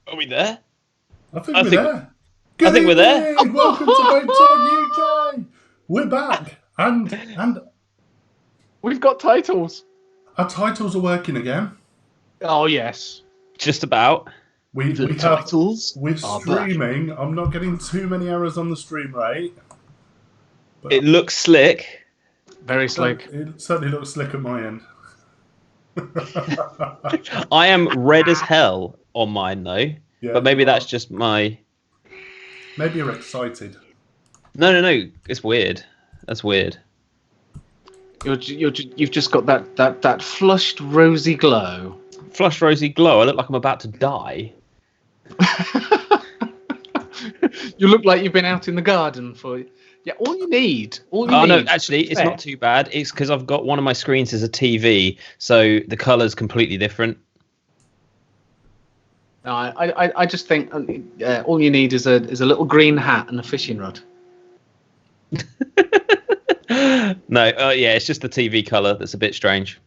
Are we there? I think we're there. I think we're there. Welcome to Vape Talk UK. We're back, and We've got titles. our titles are working again. Oh yes, Just about. We're titles streaming. I'm not getting too many errors on the stream rate. But It looks slick. very slick. It certainly looks slick at my end. I am red as hell on mine though. Yeah, But maybe that's just my. Maybe you're excited. No. It's weird. That's weird. You've just got that flushed rosy glow. Flushed rosy glow. I look like I'm about to die. You look like you've been out in the garden for. Yeah, all you need. No, actually, it's not too bad. It's because I've got one of my screens as a TV, so the colour's completely different. No, I just think all you need is a little green hat and a fishing rod. No, yeah, it's just the TV colour that's a bit strange.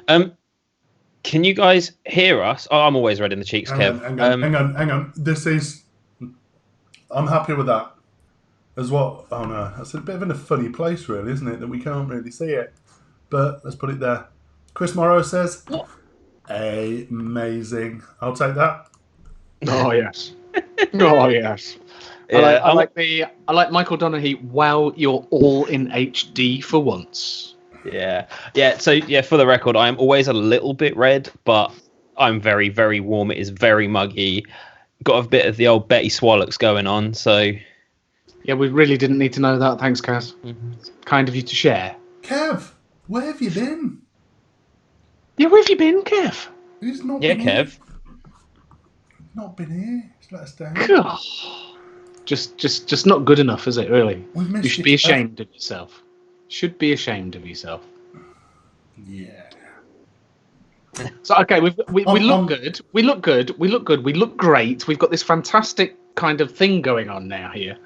Can you guys hear us? Oh, I'm always red in the cheeks, Kev. Hang on. This is. I'm happy with that. As what? Oh no, that's a bit of a funny place, really, isn't it? That we can't really see it. But let's put it there. Chris Morrow says, What? Amazing. I'll take that. Oh yes. Oh yes. Yeah, I like Michael Donaghy. Wow, you're all in HD for once. Yeah. So for the record, I am always a little bit red, but I'm very, very warm. It is very muggy. Got a bit of the old Betty Swallocks going on, so. Yeah, we really didn't need to know that. Thanks, Kaz. Mm-hmm. It's kind of you to share. Kev, where have you been? Yeah, where have you been, Kev? Who's not Yeah, been here? Kev. Not been here. Just let us down. God. Just not good enough, is it? Really? We've missed You should you. be ashamed of yourself. Should be ashamed of yourself. Yeah. So okay, we look good. We look good. We look good. We look great. We've got this fantastic kind of thing going on now here.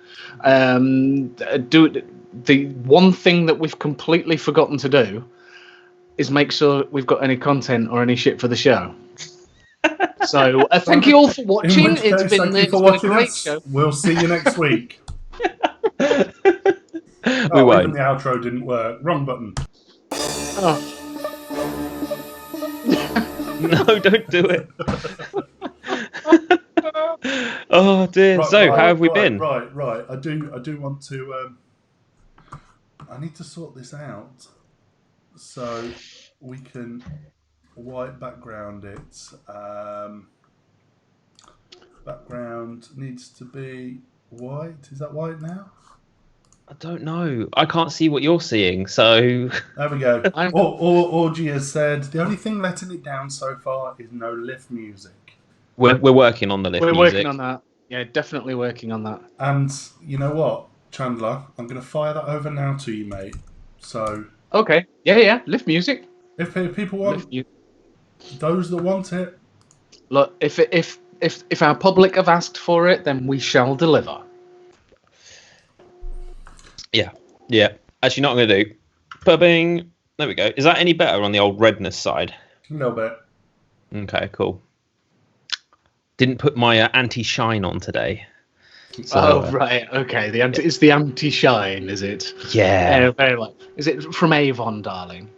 The one thing that we've completely forgotten to do is make sure we've got any content or any shit for the show. So thank you all for watching. It's been a great show. We'll see you next week. We won't. Even the outro didn't work. Wrong button. Oh. No, don't do it. Oh dear. Right, So, how have we been? Right. I do want to. I need to sort this out so we can white background it. Background needs to be white. Is that white now? I don't know. I can't see what you're seeing, so. There we go. Orgy has said the only thing letting it down so far is no lift music. We're working on the lift music. We're working on that. Yeah, definitely working on that. And you know what, Chandler? I'm going to fire that over now to you, mate. So. Okay. Yeah. Lift music. If people want, those that want it. Look, if our public have asked for it, then we shall deliver. Yeah. Actually, not going to do. Ba-bing. There we go. Is that any better on the old redness side? A little bit. Okay, cool. Didn't put my anti-shine on today. So, right. Okay. It's the anti-shine, is it? Yeah. Very like. Is it from Avon, darling?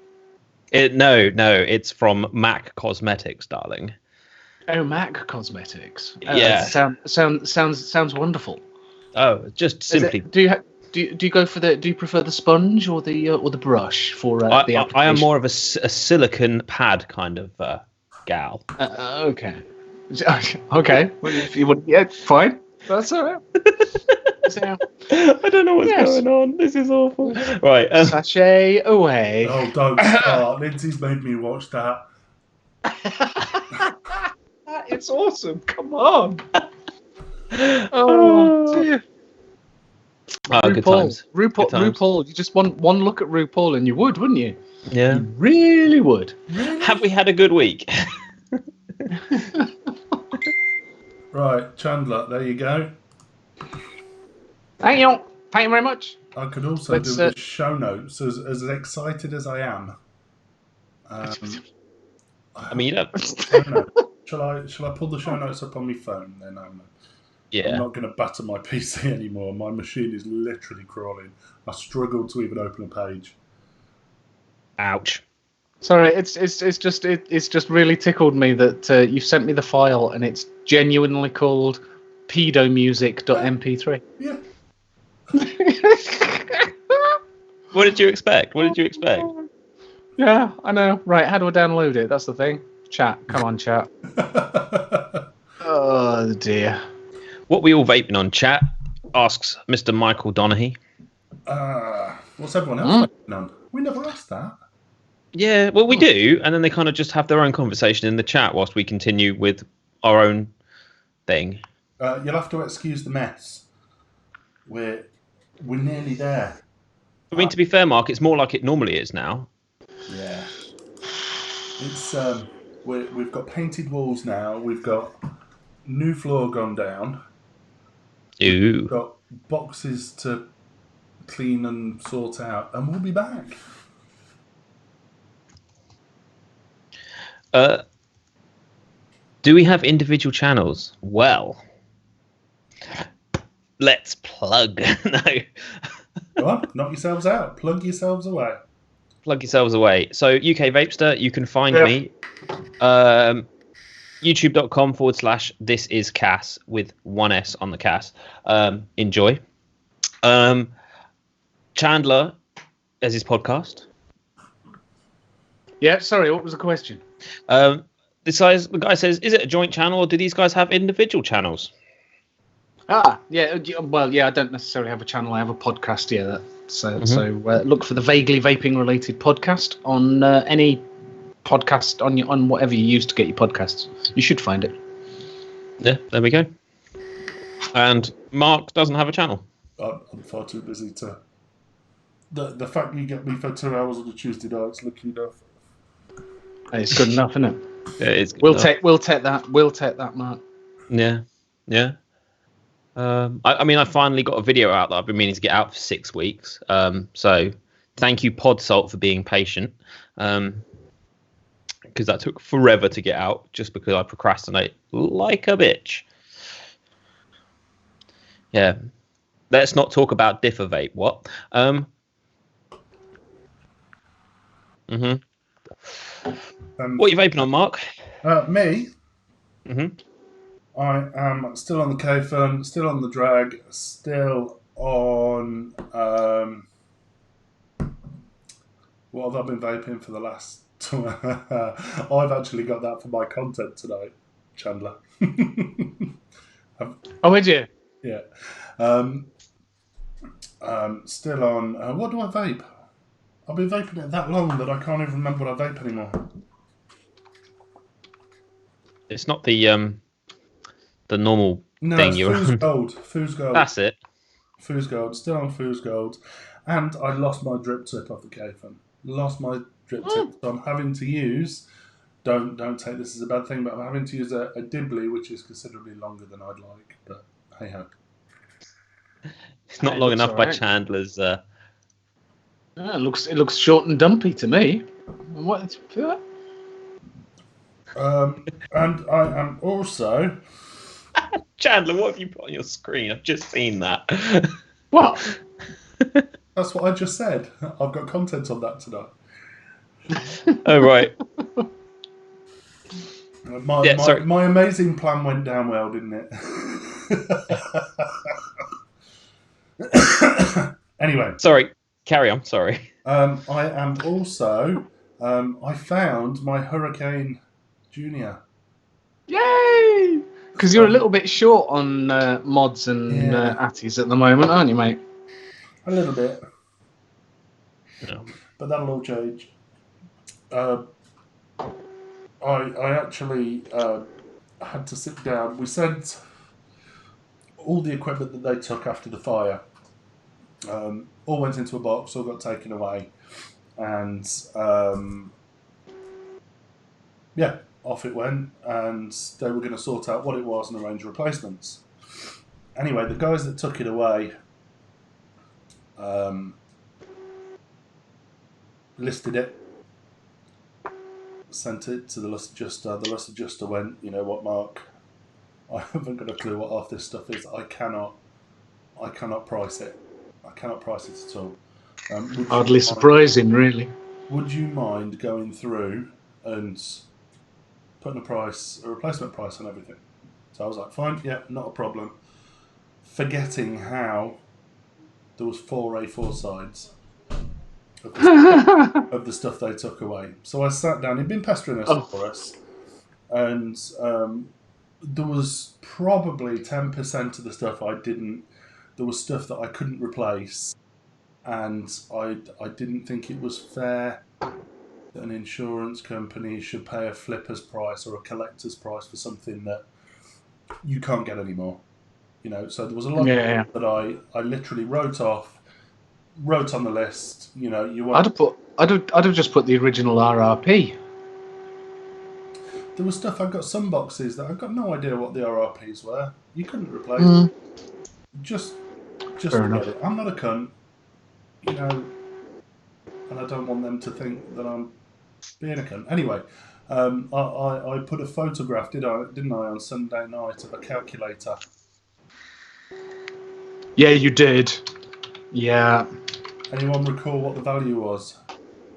No. It's from MAC Cosmetics, darling. Oh, MAC Cosmetics. Yeah. Sounds wonderful. Oh, just simply. Do you go for do you prefer the sponge or the brush for the application? I am more of a silicone pad kind of gal. Okay. Okay. Well, if you would, yeah, fine. That's all right. So, I don't know what's going on. This is awful. Right. Sachet away. Oh, don't start. Lindsay's made me watch that. It's awesome. Come on. Oh dear. Oh, good times. RuPaul. You just want one look at RuPaul and you would, wouldn't you? Yeah. You really would. Really? Have we had a good week? Right, Chandler, there you go. Thank you very much. I could also do the show notes as excited as I am. I mean, Shall I pull the show notes up on my phone then? I'm Yeah. not going to batter my PC anymore. My machine is literally crawling. I struggle to even open a page. Ouch. Sorry, it's just really tickled me that you sent me the file and it's genuinely called pedomusic.mp3. Yeah. What did you expect? What did you expect? Yeah, I know. Right, how do I download it? That's the thing. Chat. Come on, chat. Oh, dear. What we all vaping on, chat? Asks Mr. Michael Donaghy. What's everyone else vaping on? We never asked that. Yeah, well, we do, and then they kind of just have their own conversation in the chat whilst we continue with our own thing. You'll have to excuse the mess. We're nearly there. I mean, to be fair, Mark, it's more like it normally is now. Yeah. It's we've got painted walls now. We've got new floor gone down. Ooh. We've got boxes to clean and sort out, and we'll be back. Do we have individual channels? Well, let's plug. No. Go on, knock yourselves out. Plug yourselves away. Plug yourselves away. So, UK Vapester, you can find me. YouTube.com/this is Cass with one S on the Cass. Enjoy. Chandler as his podcast. Yeah, sorry, what was the question? The guy says, is it a joint channel or do these guys have individual channels? Yeah. Well, yeah, I don't necessarily have a channel. I have a podcast. Yeah, so look for the vaguely vaping related podcast on any podcast on whatever you use to get your podcasts. You should find it. Yeah, there we go. And Mark doesn't have a channel. I'm far too busy to. The fact you get me for 2 hours on a Tuesday night's lucky enough. It's good enough, isn't it? Yeah, it's good We'll enough. take that. We'll take that, Mark. Yeah. I mean, I finally got a video out that I've been meaning to get out for 6 weeks. So thank you, Podsalt, for being patient. Because that took forever to get out, just because I procrastinate like a bitch. Yeah. Let's not talk about Differ Vape. What? What are you vaping on, Mark? Me? Mm-hmm. I am still on the K-Fun, still on the Drag, still on... what have I been vaping for the last... I've actually got that for my content tonight, Chandler. Oh, would you? Yeah. Still on... what do I vape? I've been vaping it that long that I can't even remember what I vape anymore. It's not the normal thing you're on. Foos Gold. That's it. Foos Gold. Still on Foos Gold. And I lost my drip tip off the K-Fun. Lost my drip tip. So I'm having to use... Don't take this as a bad thing, but I'm having to use a Dibley, which is considerably longer than I'd like. But hey-ho. It's not long enough by Chandler's... it looks short and dumpy to me. What? And I am also... Chandler, what have you put on your screen? I've just seen that. What? That's what I just said. I've got content on that tonight. Oh, right. My amazing plan went down well, didn't it? Anyway. Sorry. Carry on. Sorry. I am also... I found my Hurricane Junior. Yay! Because you're a little bit short on mods and atties at the moment, aren't you, mate? A little bit. No. But that'll all change. I actually had to sit down. We sent all the equipment that they took after the fire. All went into a box, all got taken away. And off it went, and they were going to sort out what it was and arrange replacements. Anyway, the guys that took it away listed it, sent it to the lust adjuster. The lust adjuster went, you know what, Mark? I haven't got a clue what half this stuff is. I cannot price it. I cannot price it at all. Hardly surprising, really. Would you mind going through and putting a replacement price on everything? So I was like, fine, yeah, not a problem. Forgetting how there was 4 A4 sides of the stuff they took away. So I sat down. He'd been pestering us for us, and there was probably 10% of the stuff I didn't. There was stuff that I couldn't replace, and I didn't think it was fair that an insurance company should pay a flipper's price or a collector's price for something that you can't get anymore. You know, so there was a lot that I literally wrote on the list. You know, I'd have just put the original RRP. There was stuff. I've got some boxes that I've got no idea what the RRPs were. You couldn't replace. Just Fair enough. get it. I'm not a cunt, you know, and I don't want them to think that I'm being a cunt. Anyway, I put a photograph, didn't I, on Sunday night of a calculator. Yeah, you did. Yeah. Anyone recall what the value was?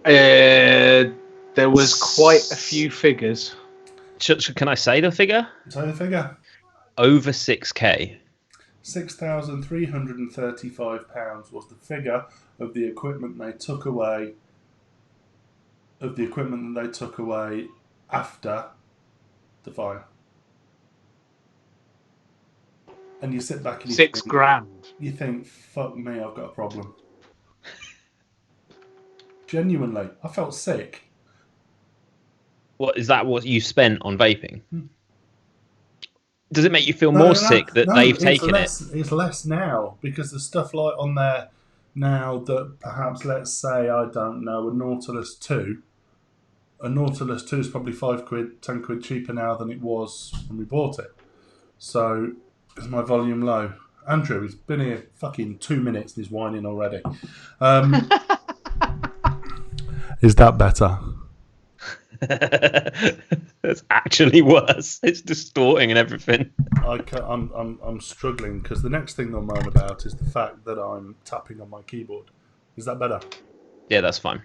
There was quite a few figures. Can I say the figure? Say the figure. Over 6K. £6,335 was the figure of the equipment they took away. Of the equipment that they took away after the fire. And you sit back and you think, £6,000. You think, fuck me, I've got a problem. Genuinely, I felt sick. What is that? What you spent on vaping? Does it make you feel more sick that they've taken it? It's less now because there's stuff like on there now that perhaps, let's say, I don't know, a Nautilus 2. A Nautilus 2 is probably £5, £10 cheaper now than it was when we bought it. So, is my volume low? Andrew, he's been here fucking 2 minutes and he's whining already. Is that better? That's actually worse. It's distorting and everything. I'm struggling because the next thing they'll moan about is the fact that I'm tapping on my keyboard. Is that better? Yeah, that's fine.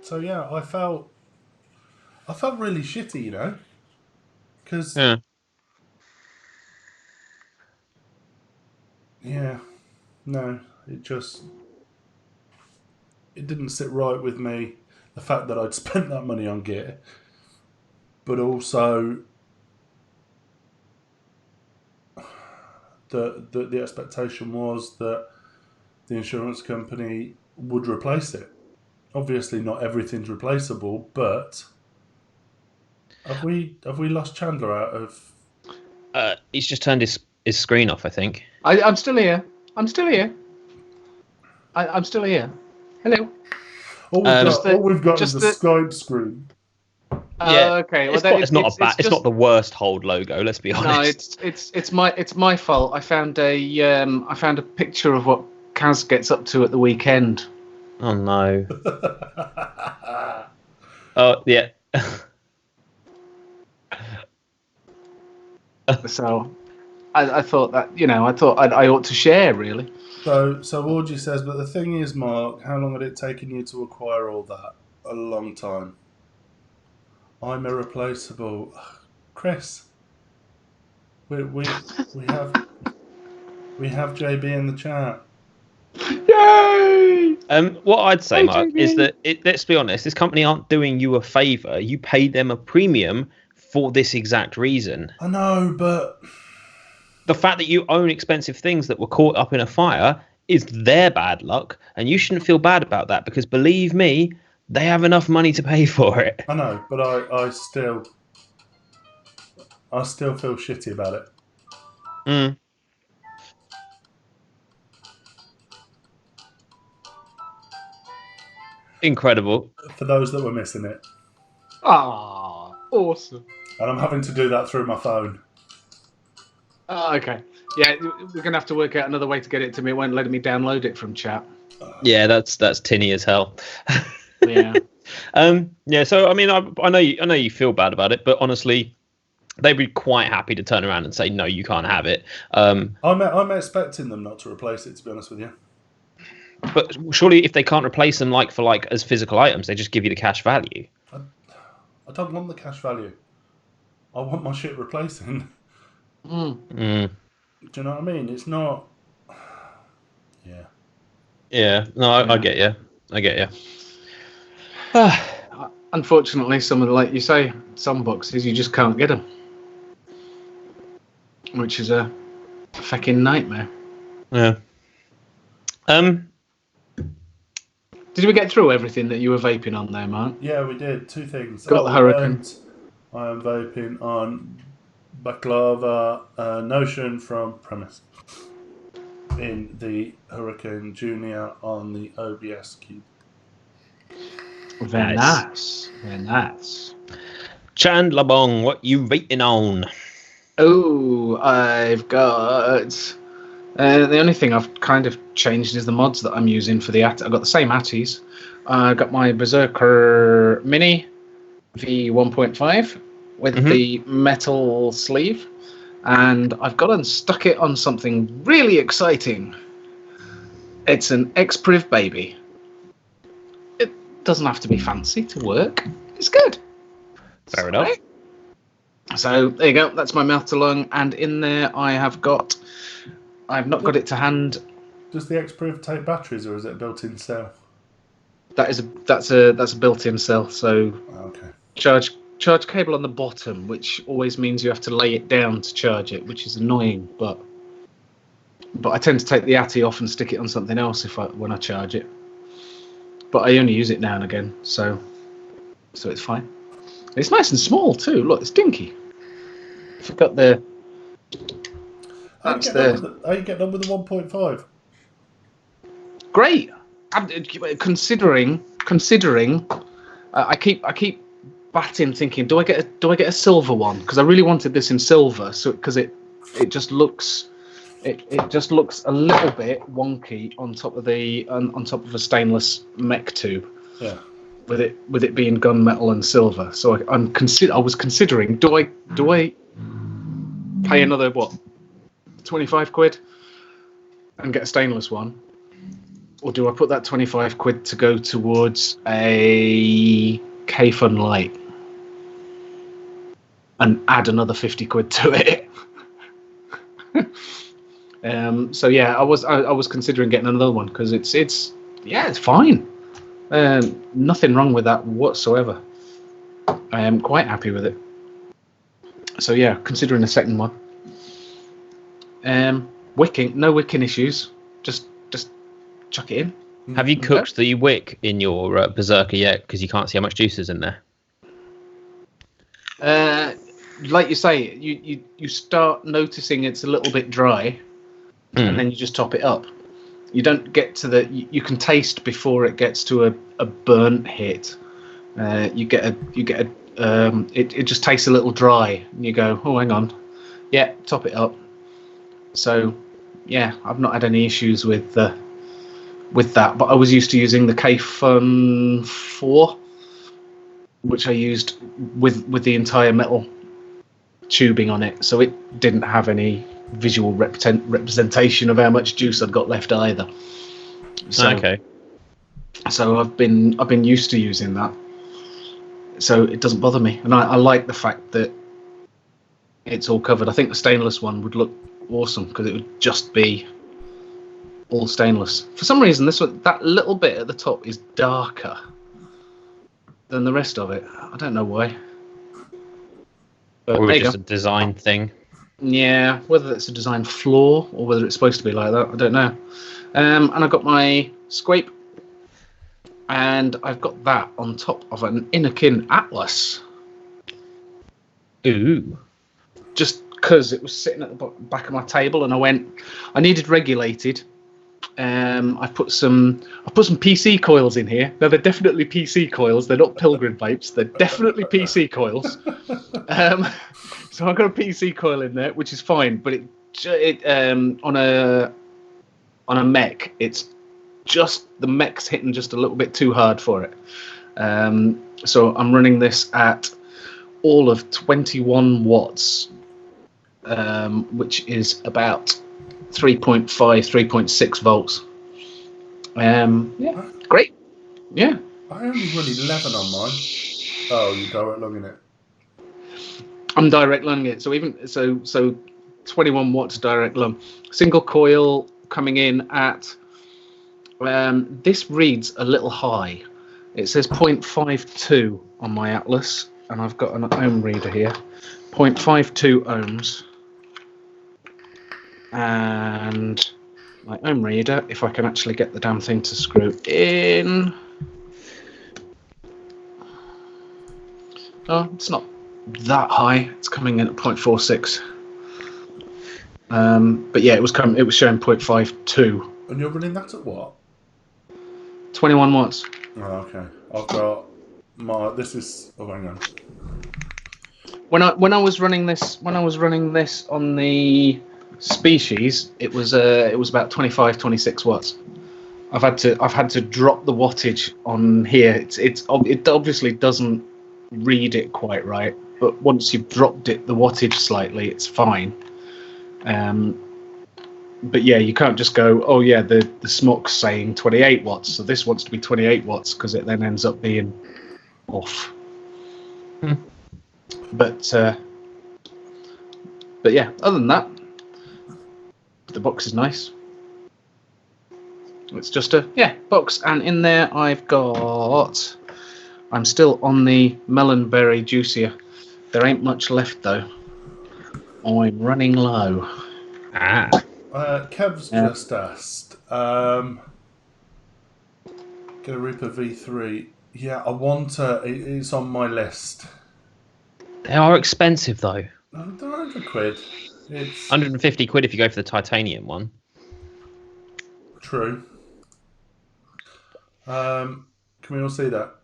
So yeah, I felt really shitty, you know, because it didn't sit right with me. The fact that I'd spent that money on gear, but also the expectation was that the insurance company would replace it. Obviously, not everything's replaceable, but have we lost Chandler out of? He's just turned his screen off, I think. I'm still here. I'm still here. Hello. All we've got is the Skype screen. Okay. Well, it's not the worst hold logo. Let's be honest. No, it's my fault. I found a picture of what Kaz gets up to at the weekend. Oh no. Oh yeah. So, I thought that I ought to share really. So Audrey says, but the thing is, Mark, how long had it taken you to acquire all that? A long time. I'm irreplaceable, Chris. We have JB in the chat. Yay! What I'd say, Mark, is that let's be honest, this company aren't doing you a favour. You paid them a premium for this exact reason. I know, but the fact that you own expensive things that were caught up in a fire is their bad luck, and you shouldn't feel bad about that because, believe me, they have enough money to pay for it. I know, but I still feel shitty about it. Mm. Incredible. For those that were missing it. Ah, awesome. And I'm having to do that through my phone. Okay. Yeah, we're going to have to work out another way to get it to me. It won't let me download it from chat. Yeah, that's tinny as hell. Yeah. Yeah. So I mean, I know you feel bad about it, but honestly, they'd be quite happy to turn around and say no, you can't have it. I'm expecting them not to replace it, to be honest with you. But surely, if they can't replace them like for like as physical items, they just give you the cash value. I don't want the cash value. I want my shit replacing. Mm. Mm. Do you know what I mean? It's not. Yeah. Yeah. No, I get you. I get you. Unfortunately, some of the, like you say, some boxes you just can't get them, which is a fucking nightmare. Yeah. Did we get through everything that you were vaping on there, Mark? Yeah, we did. 2 things. Got the Hurricane. And I am vaping on Baklava Notion from Premise in the Hurricane Junior on the OBS Cube. Very nice. Very nice. Chandler Bong, what you vaping on? Oh, I've got... the only thing I've kind of changed is the mods that I'm using for the I've got the same Atties. I got my Beserker Mini V15 with the metal sleeve, and I've gone and stuck it on something really exciting. It's an X-Priv baby. It doesn't have to be fancy to work. It's good. Fair enough. So there you go. That's my mouth to lung, and in there I've not got it to hand. Does the X-Priv take batteries, or is it a built-in cell? That's a built-in cell. So okay. Charge cable on the bottom, which always means you have to lay it down to charge it, which is annoying. But I tend to take the Atty off and stick it on something else when I charge it. But I only use it now and again, so it's fine. It's nice and small too. Look, it's dinky. I forgot the. How you getting on with the 1.5? Great. Considering, I keep batting, thinking, do I get a silver one? Because I really wanted this in silver, so because it just looks a little bit wonky on top of a stainless mech tube. Yeah. With it being gunmetal and silver, so I was considering, do I pay another 25 quid and get a stainless one, or do I put that 25 quid to go towards a K-Fun light and add another 50 quid to it? So yeah, I was considering getting another one because it's fine. Nothing wrong with that whatsoever. I am quite happy with it. So yeah, considering a second one. Wicking, no wicking issues. Just chuck it in. Have you cooked the wick in your Berserker yet? Because you can't see how much juice is in there. Like you say, you start noticing it's a little bit dry, and then you just top it up. You don't get to you can taste before it gets to a burnt hit. It just tastes a little dry, and you go, oh, hang on, yeah, top it up. So yeah, I've not had any issues with that, but I was used to using the K-Fun 4, which I used with the entire metal tubing on it, so it didn't have any visual representation of how much juice I'd got left either. So, okay. So I've been used to using that, so it doesn't bother me, and I like the fact that it's all covered. I think the stainless one would look awesome because it would just be all stainless. For some reason, that little bit at the top is darker than the rest of it. I don't know why. But or just a design thing. Yeah, whether it's a design flaw or whether it's supposed to be like that, I don't know. And I got my Scrape, and I've got that on top of an Inakin Atlas. Ooh. Just because it was sitting at the back of my table, and I needed regulated. I put some PC coils in here. Now they're definitely PC coils. They're not Pilgrim vapes. They're definitely PC coils. So I've got a PC coil in there, which is fine. But it on a mech, it's the mech's hitting just a little bit too hard for it. So I'm running this at all of 21 watts, which is about 3.5, 3.6 volts. Yeah, great. Yeah. I only run 11 on mine. Oh, you're direct lunging it. I'm direct lunging it. So even so 21 watts direct lung. Single coil coming in at this reads a little high. It says 0.52 on my Atlas, and I've got an ohm reader here. 0.52 ohms. And my ohm reader, if I can actually get the damn thing to screw in. Oh, it's not that high. It's coming in at 0.46. But yeah, it was showing 0.52. And you're running that at what? 21 watts. Oh, okay. I've got my. This is. Oh, hang on. When I was running this on the Species, it was about 25, 26 watts. I've had to drop the wattage on here. It obviously doesn't read it quite right, but once you've dropped the wattage slightly, it's fine. But yeah, you can't just go, oh yeah, the SMUC's saying 28 watts, so this wants to be 28 watts, because it then ends up being off. But yeah, other than that, the box is nice. It's just a box, and in there I'm still on the melonberry juicier. There ain't much left though. I'm running low. Kev's just asked. Get a Reaper V3. Yeah, I want it's on my list. They are expensive though. They're 100 quid. It's 150 quid if you go for the titanium one. True. Can we all see that?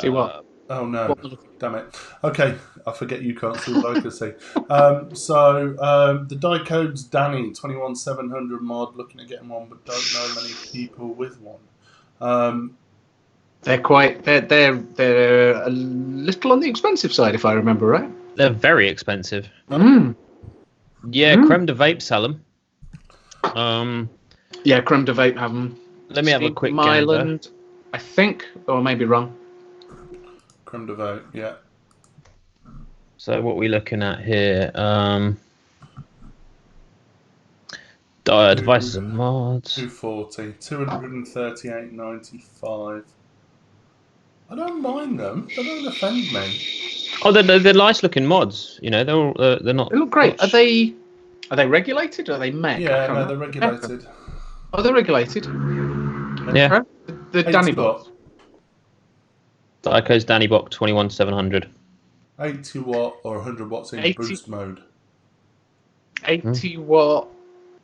See what? Oh no! Damn it. Okay, I forget you can't see what I can see. The die code's Danny 21700 mod. Looking at getting one, but don't know many people with one. They're a little on the expensive side, if I remember right. They're very expensive. Yeah, Creme de Vape sell them. Yeah, Creme de Vape have them. Let me have a quick Myland, I think, or I may be wrong. Creme de Vape, yeah. So what are we looking at here? Devices and mods. 240, 238.95. I don't mind them. They don't offend me. Oh, they're nice looking mods. You know, they're not. They look great. Much. Are they regulated or are they mech? Yeah, no, they're regulated. Oh, they're regulated. Yeah. The Danny Box. Dico's Danny Box 21700. 80 watt or 100 watts in boost mode. 80 watt,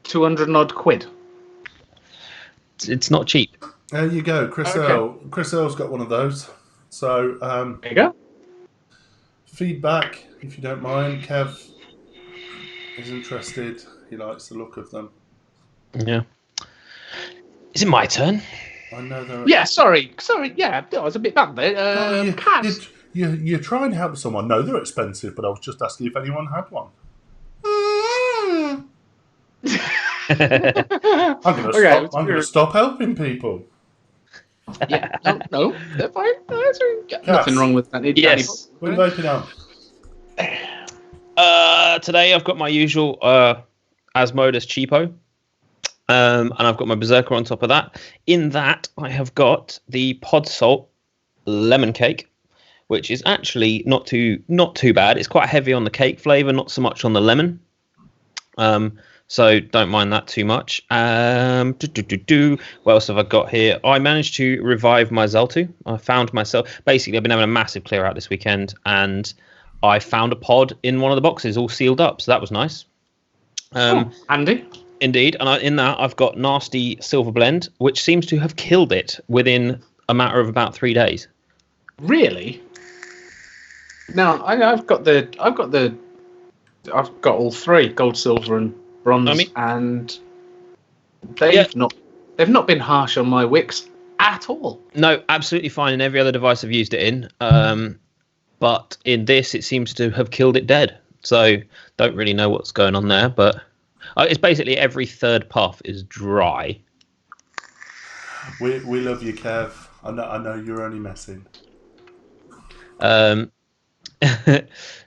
200 odd quid. It's not cheap. There you go, Chris Earl. Chris Earl's got one of those. So there you go. Feedback, if you don't mind. Kev is interested. He likes the look of them. Yeah. Is it my turn? I know they're. Yeah, sorry. Yeah, I was a bit bad there. You're trying to help someone. No, they're expensive, but I was just asking if anyone had one. I'm going to stop helping people. Yeah, no, they're fine. Nothing wrong with that. Yes. What are you vaping on? Today I've got my usual Asmodus cheapo. And I've got my Beserker on top of that. In that, I have got the Pod Salt lemon cake, which is actually not too bad. It's quite heavy on the cake flavour, not so much on the lemon. So don't mind that too much. What else have I got here? I managed to revive my Zeltu. I found myself... Basically, I've been having a massive clear out this weekend, and I found a pod in one of the boxes all sealed up, so that was nice. Handy. Indeed, and in that I've got Nasty Silver Blend, which seems to have killed it within a matter of about 3 days. Really? Now I've got all three: gold, silver, and bronze. And They've not been harsh on my wicks at all. No, absolutely fine in every other device I've used it in. But in this, it seems to have killed it dead. So don't really know what's going on there. But it's basically every third puff is dry. We love you, Kev. I know you're only messing.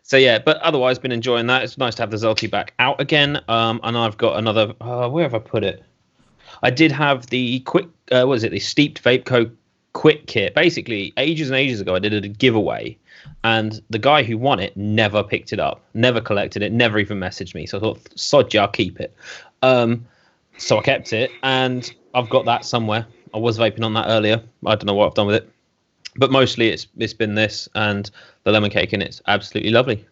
So yeah, but otherwise been enjoying that. It's nice to have the Zelty back out again. And I've got another. Where have I put it? I did have the the Steeped Vape Co. Quick Kit. Basically, ages and ages ago, I did a giveaway, and the guy who won it never picked it up, never collected it, never even messaged me. So I thought, sod you, I'll keep it. So I kept it, and I've got that somewhere. I was vaping on that earlier. I don't know what I've done with it, but mostly it's been this and the lemon cake, and it's absolutely lovely.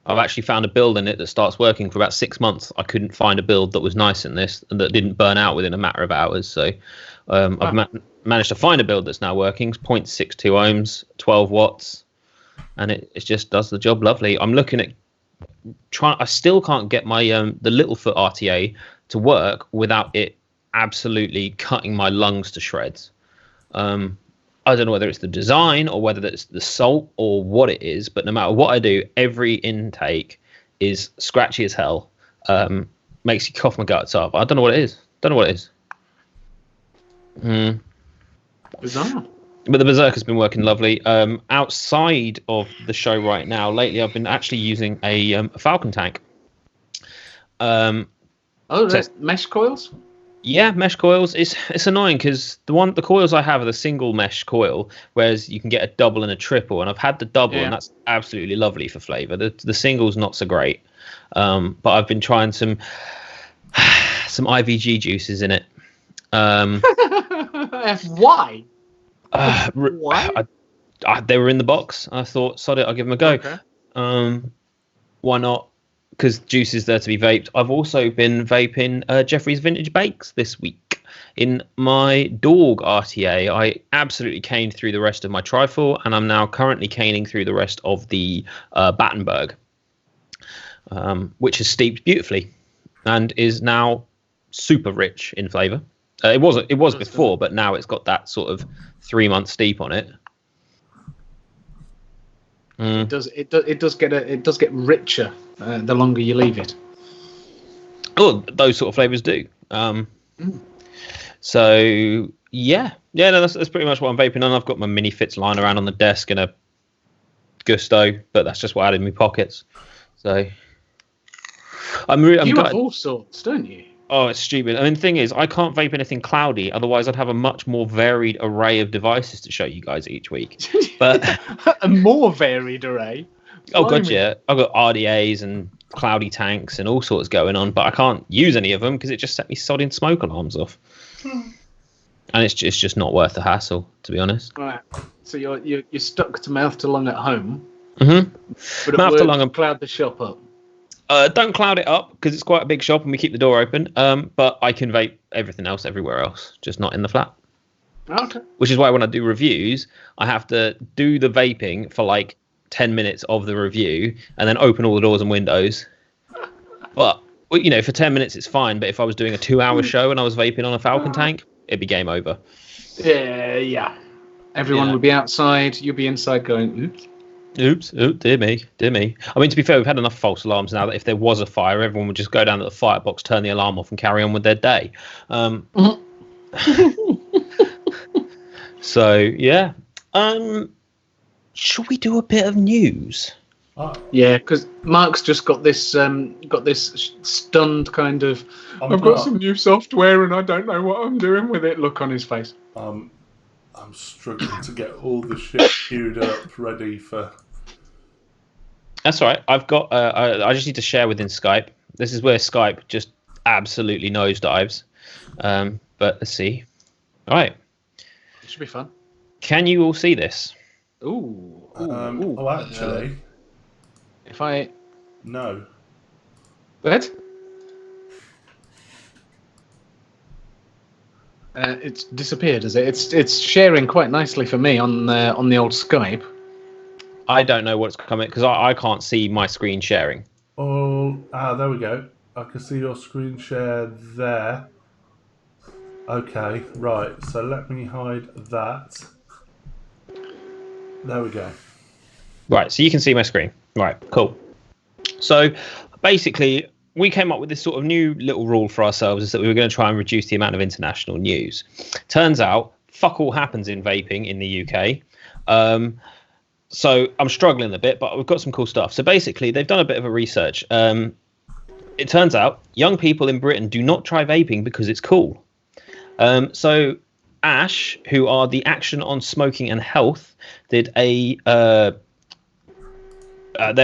I've actually found a build in it that starts working for about 6 months. I couldn't find a build that was nice in this and that didn't burn out within a matter of hours. So I've managed to find a build that's now working. It's 0.62 ohms, 12 watts, and it just does the job lovely. I'm looking at I still can't get my the Littlefoot RTA to work without it absolutely cutting my lungs to shreds. I don't know whether it's the design or whether it's the salt or what it is, but no matter what I do, every intake is scratchy as hell. Makes you cough my guts up. I don't know what it is. Bizarre. But the Berserker's been working lovely. Outside of the show right now, lately I've been actually using a Falcon tank. There's mesh coils? Yeah, mesh coils. It's annoying because the coils I have are the single mesh coil, whereas you can get a double and a triple. And I've had the double, and that's absolutely lovely for flavour. The single's not so great, but I've been trying some IVG juices in it. Why? Why? They were in the box. I thought, sod it, I'll give them a go. Okay. Why not? Because juice is there to be vaped. I've also been vaping Jeffrey's Vintage Bakes this week in my dog RTA. I absolutely caned through the rest of my trifle, and I'm now currently caning through the rest of the Battenberg, which is steeped beautifully and is now super rich in flavour. It was before, but now it's got that sort of 3-month steep on it. It does get richer the longer you leave it. Oh, those sort of flavors do. So yeah, no, that's pretty much what I'm vaping on. I've got my mini fits lying around on the desk and a Gusto, but that's just what I had in my pockets. So you have all sorts, don't you? Oh, it's stupid. I mean, the thing is, I can't vape anything cloudy. Otherwise, I'd have a much more varied array of devices to show you guys each week. But a more varied array. Oh, God, yeah. I've got RDAs and cloudy tanks and all sorts going on, but I can't use any of them because it just set me sodding smoke alarms off. And it's just not worth the hassle, to be honest. Right. So you're stuck to mouth to lung at home. Mm-hmm. But mouth to lung and cloud the shop up. Don't cloud it up because it's quite a big shop and we keep the door open. But I can vape everything else everywhere else, just not in the flat. Okay. Which is why when I do reviews, I have to do the vaping for like 10 minutes of the review and then open all the doors and windows. But, you know, for 10 minutes it's fine. But if I was doing a 2-hour show and I was vaping on a Falcon tank, it'd be game over. Yeah. Everyone would be outside. You'd be inside going, oops. Oops, dear me. I mean, to be fair, we've had enough false alarms now that if there was a fire, everyone would just go down to the firebox, turn the alarm off and carry on with their day. So, yeah. Should we do a bit of news? Yeah, because Mark's just got this stunned kind of, I've got some new software and I don't know what I'm doing with it look on his face. I'm struggling to get all the shit queued up, ready for... That's all right. I've got. I just need to share within Skype. This is where Skype just absolutely nosedives. But let's see. All right. It should be fun. Can you all see this? Ooh. Actually. If I. No. What? It's disappeared, is it? It's sharing quite nicely for me on the old Skype. I don't know what's coming because I can't see my screen sharing. Oh, there we go. I can see your screen share there. Okay, right. So let me hide that. There we go. Right, so you can see my screen. Right, cool. So basically, we came up with this sort of new little rule for ourselves, is that we were going to try and reduce the amount of international news. Turns out, fuck all happens in vaping in the UK. So I'm struggling a bit, but we've got some cool stuff. So basically, they've done a bit of a research. It turns out young people in Britain do not try vaping because it's cool. So ASH, who are the Action on Smoking and Health, did they're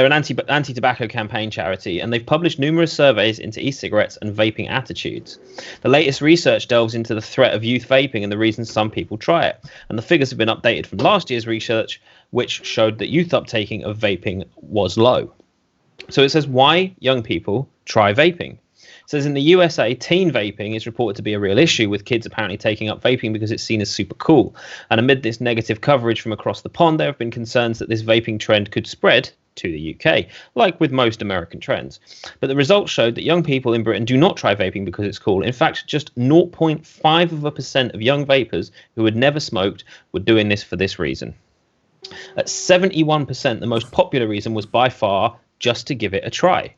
an anti-tobacco campaign charity, and they've published numerous surveys into e-cigarettes and vaping attitudes. The latest research delves into the threat of youth vaping and the reasons some people try it. And the figures have been updated from last year's research, which showed that youth uptaking of vaping was low. So it says why young people try vaping. It says in the USA, teen vaping is reported to be a real issue, with kids apparently taking up vaping because it's seen as super cool. And amid this negative coverage from across the pond, there have been concerns that this vaping trend could spread to the UK, like with most American trends. But the results showed that young people in Britain do not try vaping because it's cool. In fact, just 0.5% of young vapers who had never smoked were doing this for this reason. At 71%, the most popular reason was by far just to give it a try.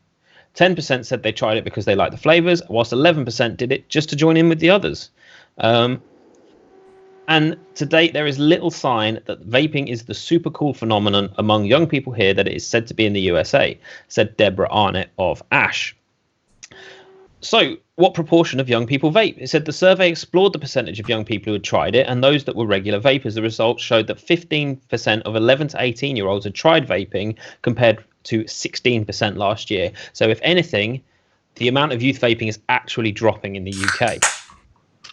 10% said they tried it because they liked the flavors, whilst 11% did it just to join in with the others. And to date, there is little sign that vaping is the super cool phenomenon among young people here that it is said to be in the USA, said Deborah Arnett of ASH. So, what proportion of young people vape? It said the survey explored the percentage of young people who had tried it and those that were regular vapers. The results showed that 15% of 11 to 18-year-olds had tried vaping, compared to 16% last year. So, if anything, the amount of youth vaping is actually dropping in the UK,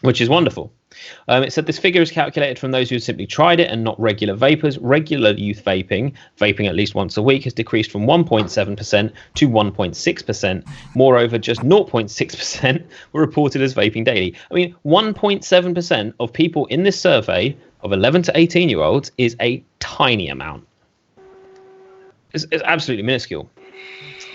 which is wonderful. It said this figure is calculated from those who simply tried it and not regular vapers. Regular youth vaping at least once a week, has decreased from 1.7% to 1.6%. Moreover, just 0.6% were reported as vaping daily. I mean, 1.7% of people in this survey of 11 to 18-year-olds is a tiny amount. It's absolutely minuscule.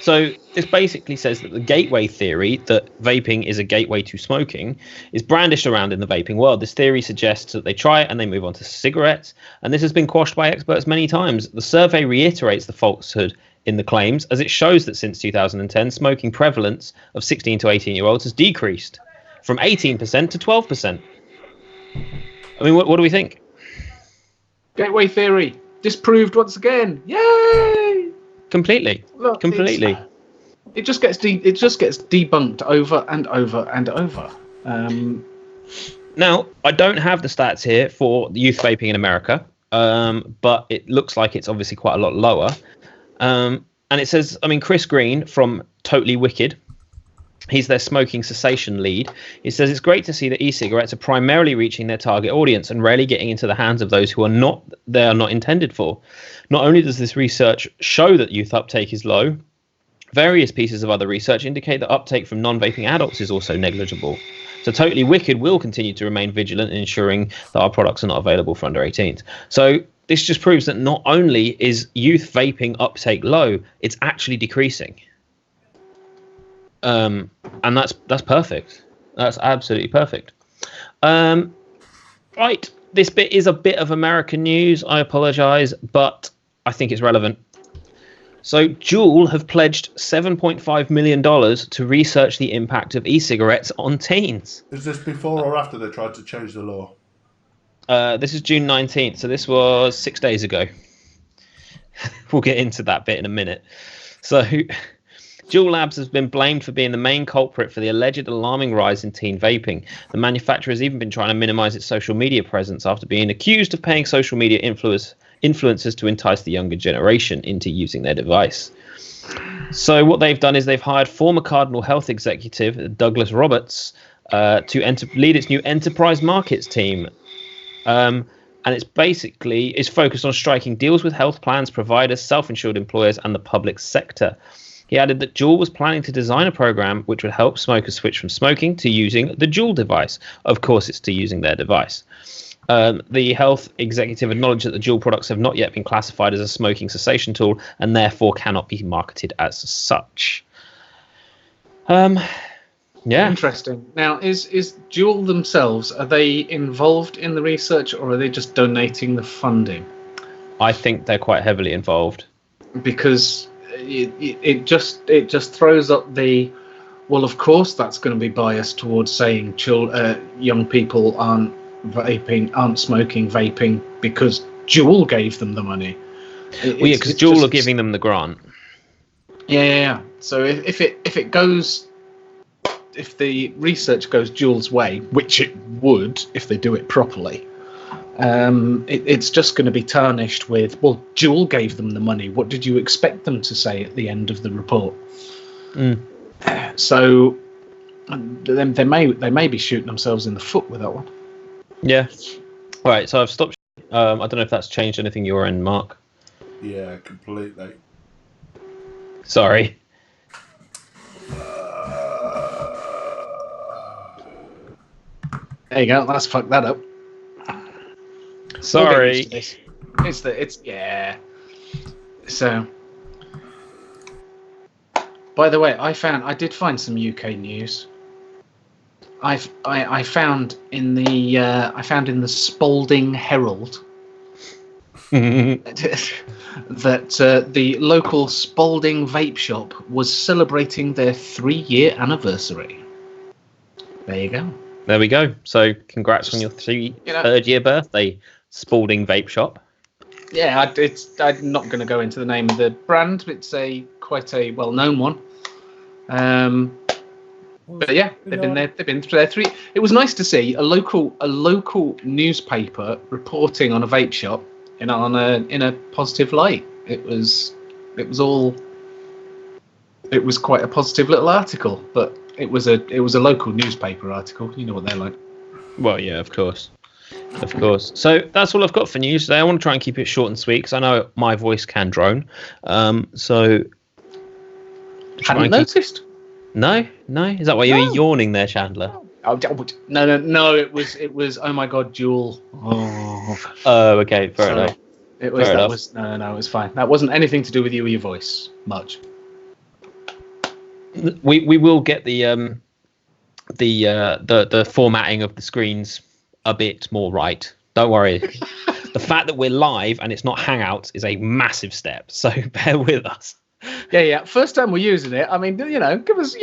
So this basically says that the gateway theory, that vaping is a gateway to smoking, is brandished around in the vaping world. This theory suggests that they try it and they move on to cigarettes, and this has been quashed by experts many times. The survey reiterates the falsehood in the claims, as it shows that since 2010, smoking prevalence of 16 to 18-year-olds has decreased from 18% to 12%. I mean, what do we think? Gateway theory disproved once again. Yay! Completely. Look, completely. It just gets debunked over and over and over. Now, I don't have the stats here for youth vaping in America, but it looks like it's obviously quite a lot lower. And it says, I mean, Chris Green from Totally Wicked, he's their smoking cessation lead. He says it's great to see that e-cigarettes are primarily reaching their target audience and rarely getting into the hands of those who they are not intended for. Not only does this research show that youth uptake is low, various pieces of other research indicate that uptake from non-vaping adults is also negligible. So Totally Wicked will continue to remain vigilant in ensuring that our products are not available for under 18s. So this just proves that not only is youth vaping uptake low, it's actually decreasing. And that's perfect. That's absolutely perfect. Right, this bit is a bit of American news. I apologize, but I think it's relevant. So Juul have pledged $7.5 million to research the impact of e-cigarettes on teens. Is this before or after they tried to change the law? This is June 19th, so this was 6 days ago. We'll get into that bit in a minute. So Juul Labs has been blamed for being the main culprit for the alleged alarming rise in teen vaping. The manufacturer has even been trying to minimize its social media presence after being accused of paying social media influencers to entice the younger generation into using their device. So what they've done is they've hired former Cardinal Health executive Douglas Roberts to lead its new enterprise markets team. And it's focused on striking deals with health plans, providers, self-insured employers, and the public sector. He added that Juul was planning to design a program which would help smokers switch from smoking to using the Juul device. Of course, it's to using their device. The health executive acknowledged that the Juul products have not yet been classified as a smoking cessation tool and therefore cannot be marketed as such. Yeah. Interesting. Now, is Juul themselves, are they involved in the research, or are they just donating the funding? I think they're quite heavily involved. Because it just throws up the, well, of course that's going to be biased towards saying young people aren't smoking, vaping because Juul gave them the money. Well, yeah, because Juul are giving them the grant. Yeah. So if the research goes Juul's way, which it would if they do it properly, it's just going to be tarnished with, well, Juul gave them the money. What did you expect them to say at the end of the report? So they may be shooting themselves in the foot with that one. Yeah. All right. So I've stopped. I don't know if that's changed anything your end, Mark. Yeah, completely. Sorry. There you go. Let's fuck that up. Sorry. We'll it's yeah. So, by the way, I did find some UK news. I found in the Spalding Herald that the local Spalding vape shop was celebrating their 3-year anniversary. There you go. There we go. So congrats on your third year birthday, Spalding Vape Shop. Yeah, I'm not going to go into the name of the brand. It's quite a well-known one. But yeah, they've been there. They've been there 3. It was nice to see a local newspaper reporting on a vape shop in a positive light. It was quite a positive little article, but it was a local newspaper article. You know what they're like. Well, yeah, of course. So that's all I've got for news today. I want to try and keep it short and sweet because I know my voice can drone. So hadn't noticed. No. Is that why you were yawning there, Chandler? No. It was. Oh my God, Juul. Oh, okay, fair enough. It was. No. It was fine. That wasn't anything to do with you or your voice much. We will get the formatting of the screens a bit more right. Don't worry. The fact that we're live and it's not Hangouts is a massive step. So bear with us. Yeah. First time we're using it. I mean, give us,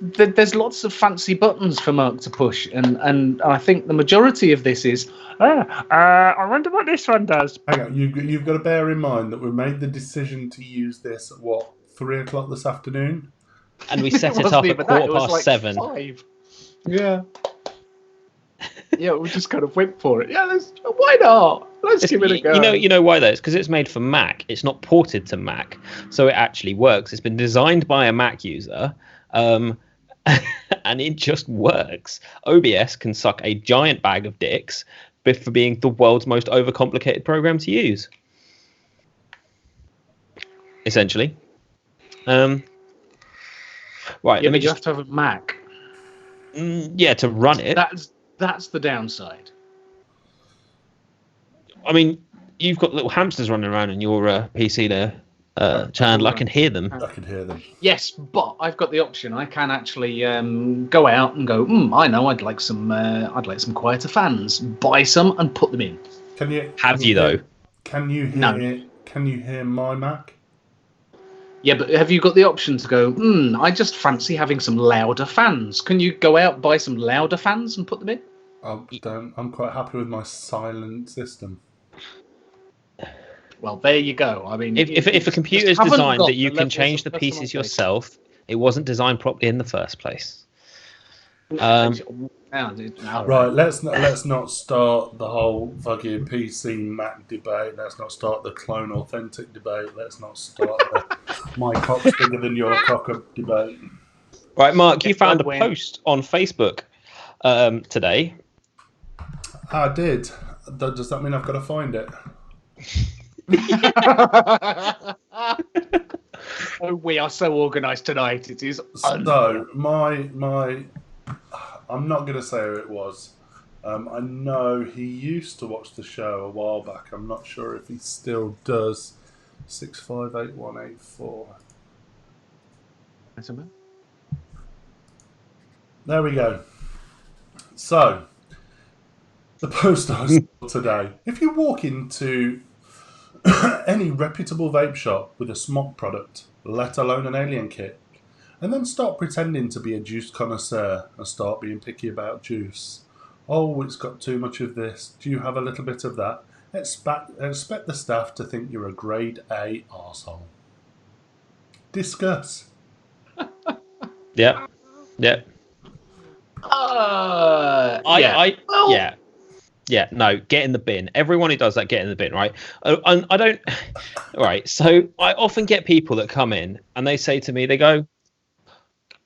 there's lots of fancy buttons for Mark to push, and I think the majority of this is, I wonder what this one does. Hang on, you've got to bear in mind that we made the decision to use this at 3:00 this afternoon, and we set it up at 7:15. 5. Yeah. Yeah, we just kind of went for it. Yeah, why not? Let's give it a go. You know why though? It's because it's made for Mac. It's not ported to Mac, so it actually works. It's been designed by a Mac user, and it just works. OBS can suck a giant bag of dicks for being the world's most overcomplicated program to use. Essentially. Right. Yeah, but you have to have a Mac. Yeah, to run it. That's the downside. I mean, you've got little hamsters running around in your PC there, Chandler. I can hear them. I can hear them. Yes, but I've got the option. I can actually go out and go. I know. I'd like some quieter fans. Buy some and put them in. Can you? Have you though? Can you hear? No. Can you hear my Mac? Yeah, but have you got the option to go, I just fancy having some louder fans. Can you go out, buy some louder fans and put them in? I'm quite happy with my silent system. Well, there you go. I mean, if a computer is designed that you can change the pieces yourself, it wasn't designed properly in the first place. Right, let's not start the whole fucking PC Mac debate. Let's not start the clone authentic debate. Let's not start the my cock's bigger than your cock up debate. Right, Mark, you found a post on Facebook today. I did. Does that mean I've got to find it? Oh, we are so organised tonight. It is. So my. I'm not going to say who it was. I know he used to watch the show a while back. I'm not sure if he still does. 658184. there we go. So, the post I saw today. If you walk into any reputable vape shop with a smock product, let alone an alien kit, and then stop pretending to be a juice connoisseur and start being picky about juice. Oh, it's got too much of this. Do you have a little bit of that? Expect the staff to think you're a grade A arsehole. Discuss. Yeah. Yeah. No, get in the bin. Everyone who does that, get in the bin, right? And I don't. Right. So I often get people that come in and they say to me, they go,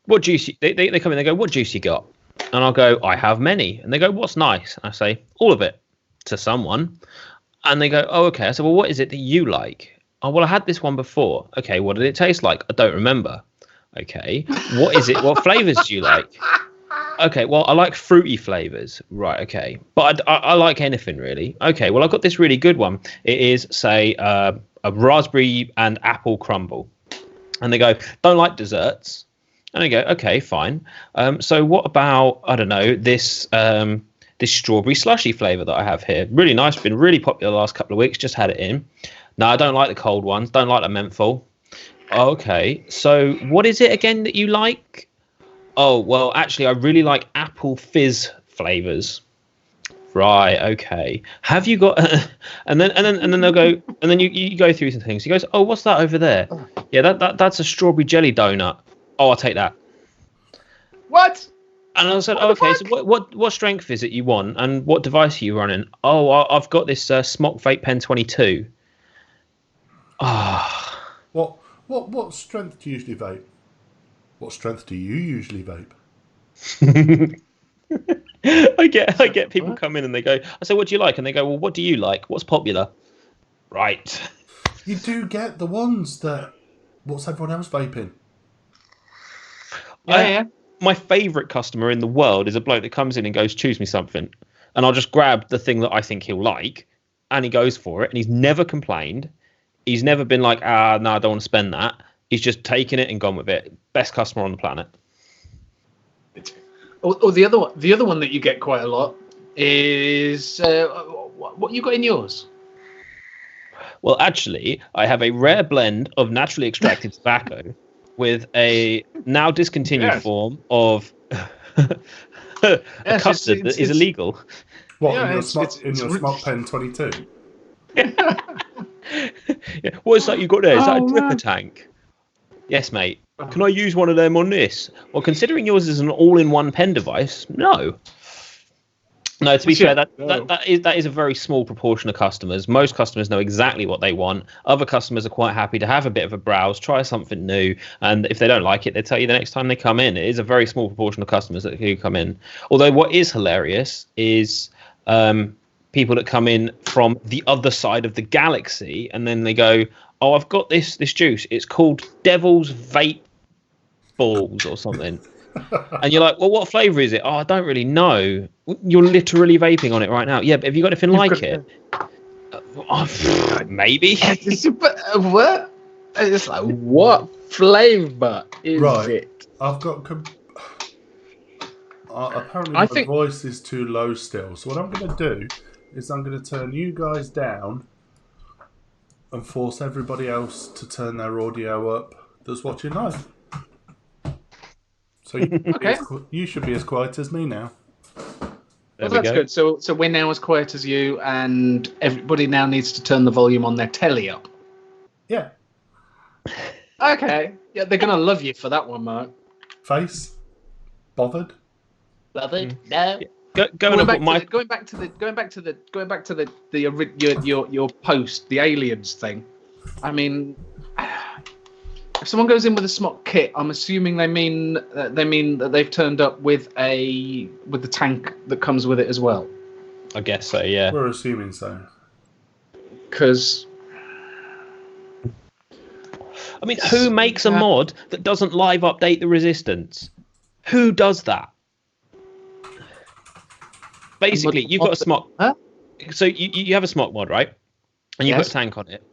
"What juice?" They come in, they go, "What juice you got?" And I'll go, "I have many." And they go, "What's nice?" And I say, "All of it," to someone. And they go, "Oh, okay." I said, "Well, what is it that you like?" "Oh, well, I had this one before." "Okay, what did it taste like?" "I don't remember." "Okay, what is it? What flavors do you like?" "Okay, well, I like fruity flavors." "Right, okay. But I like anything, really." "Okay, well, I've got this really good one. It is, say, a raspberry and apple crumble." And they go, "Don't like desserts." And I go, "Okay, fine. So what about, I don't know, this strawberry slushy flavor that I have here? Really nice, been really popular the last couple of weeks, just had it in." "No, I don't like the cold ones, don't like the menthol." "Okay, so what is it again that you like?" "Oh, well, actually, I really like apple fizz flavors." "Right, okay. Have you got?" and then they'll go, and then you go through some things. He goes, "Oh, what's that over there?" "Yeah, that's a strawberry jelly donut." "Oh, I'll take that." What? And I said, "Okay, so what strength is it you want, and what device are you running?" "Oh, I've got this Smock Vape Pen 22. Ah. What strength do you usually vape? What strength do you usually vape? I get people come in and they go, I say, "What do you like?" And they go, "Well, what do you like? What's popular?" Right. You do get the ones that. What's everyone else vaping? Yeah. My favourite customer in the world is a bloke that comes in and goes, "Choose me something," and I'll just grab the thing that I think he'll like, and he goes for it, and he's never complained. He's never been like, no, I don't want to spend that. He's just taken it and gone with it. Best customer on the planet. Or the other one that you get quite a lot is what you got in yours? Well, actually, I have a rare blend of naturally extracted tobacco with a now discontinued form of a custard that is illegal. What, in your Smock Pen 22? Yeah. What is that you got there? Is that a dripper tank? Yes, mate. Can I use one of them on this? Well, considering yours is an all-in-one pen device, no. No, to be fair, that is a very small proportion of customers. Most customers know exactly what they want. Other customers are quite happy to have a bit of a browse, try something new, and if they don't like it, they tell you the next time they come in. It is a very small proportion of customers that do come in. Although what is hilarious is people that come in from the other side of the galaxy, and then they go, "Oh, I've got this juice. It's called Devil's Vape Balls or something." And you're like, "Well, what flavour is it?" "Oh, I don't really know." "You're literally vaping on it right now." "Yeah, but have you got anything like it?" Maybe. What? It's like, what flavour is it? I've got... apparently my voice is too low still. So what I'm going to do is I'm going to turn you guys down and force everybody else to turn their audio up that's watching live. So you should be as quiet as me now. Well, that's good. So we're now as quiet as you, and everybody now needs to turn the volume on their telly up. Yeah. Okay. Yeah, they're gonna love you for that one, Mark. Face? Bothered? Bothered? No. Going back to your post, the aliens thing. I mean, if someone goes in with a smock kit, I'm assuming they mean that they've turned up with the tank that comes with it as well. I guess so, yeah. We're assuming so. Because, I mean, who makes a mod that doesn't live update the resistance? Who does that? Basically, you've got a smock. Huh? So you have a smock mod, right? And you've got a tank on it.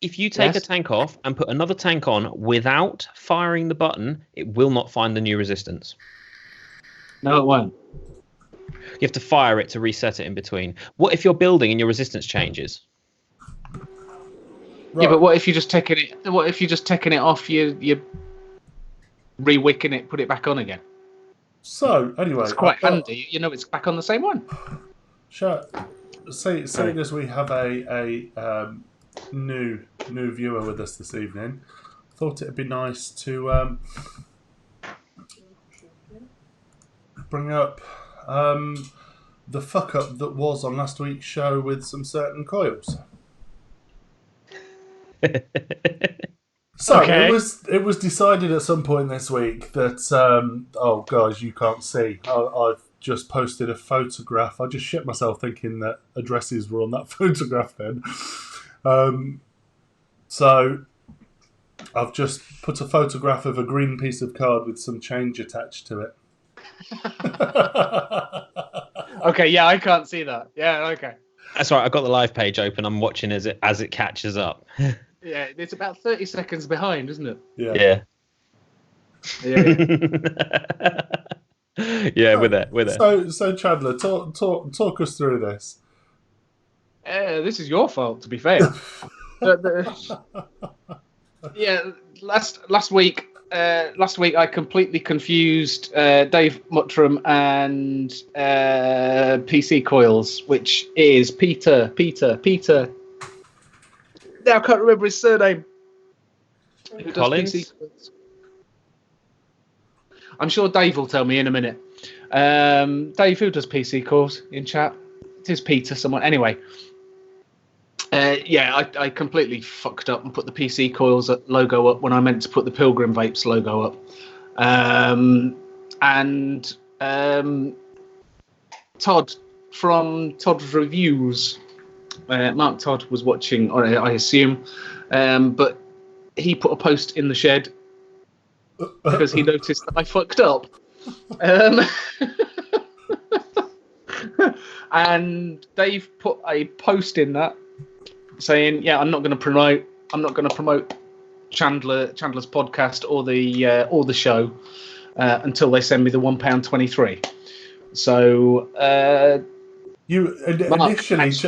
If you take a tank off and put another tank on without firing the button, it will not find the new resistance. No, it won't. You have to fire it to reset it in between. What if you're building and your resistance changes? Right. Yeah, but what if you're just taking it? What if you're just taking it off? You're re-wicking it, put it back on again. So anyway, It's quite handy. You know, it's back on the same one. Seeing as we have a new viewer with us this evening, thought it'd be nice to bring up the fuck up that was on last week's show with some certain coils. So Okay. it was decided at some point this week that oh guys, you can't see. I've just posted a photograph. I just shit myself thinking that addresses were on that photograph then. So I've just put a photograph of a green piece of card with some change attached to it. Okay, yeah, I can't see that. Yeah, okay. That's right. I've got the live page open. I'm watching as it catches up. Yeah, it's about 30 seconds behind, isn't it? Yeah. Yeah, with it. So Chandler, talk us through this. This is your fault, to be fair. Yeah, last week I completely confused Dave Muttram and PC Coils, which is Peter. Now I can't remember his surname. Who does Collins? PC Coils? I'm sure Dave will tell me in a minute. Dave, who does PC Coils in chat? It is Peter, someone. Anyway. I completely fucked up and put the PC Coils logo up when I meant to put the Pilgrim Vapes logo up. Todd from Todd's Reviews, Mark Todd was watching, or I assume, but he put a post in the shed because he noticed that I fucked up. And Dave put a post in that saying, "Yeah, I'm not going to promote Chandler's podcast or the show until they send me the £1.23." So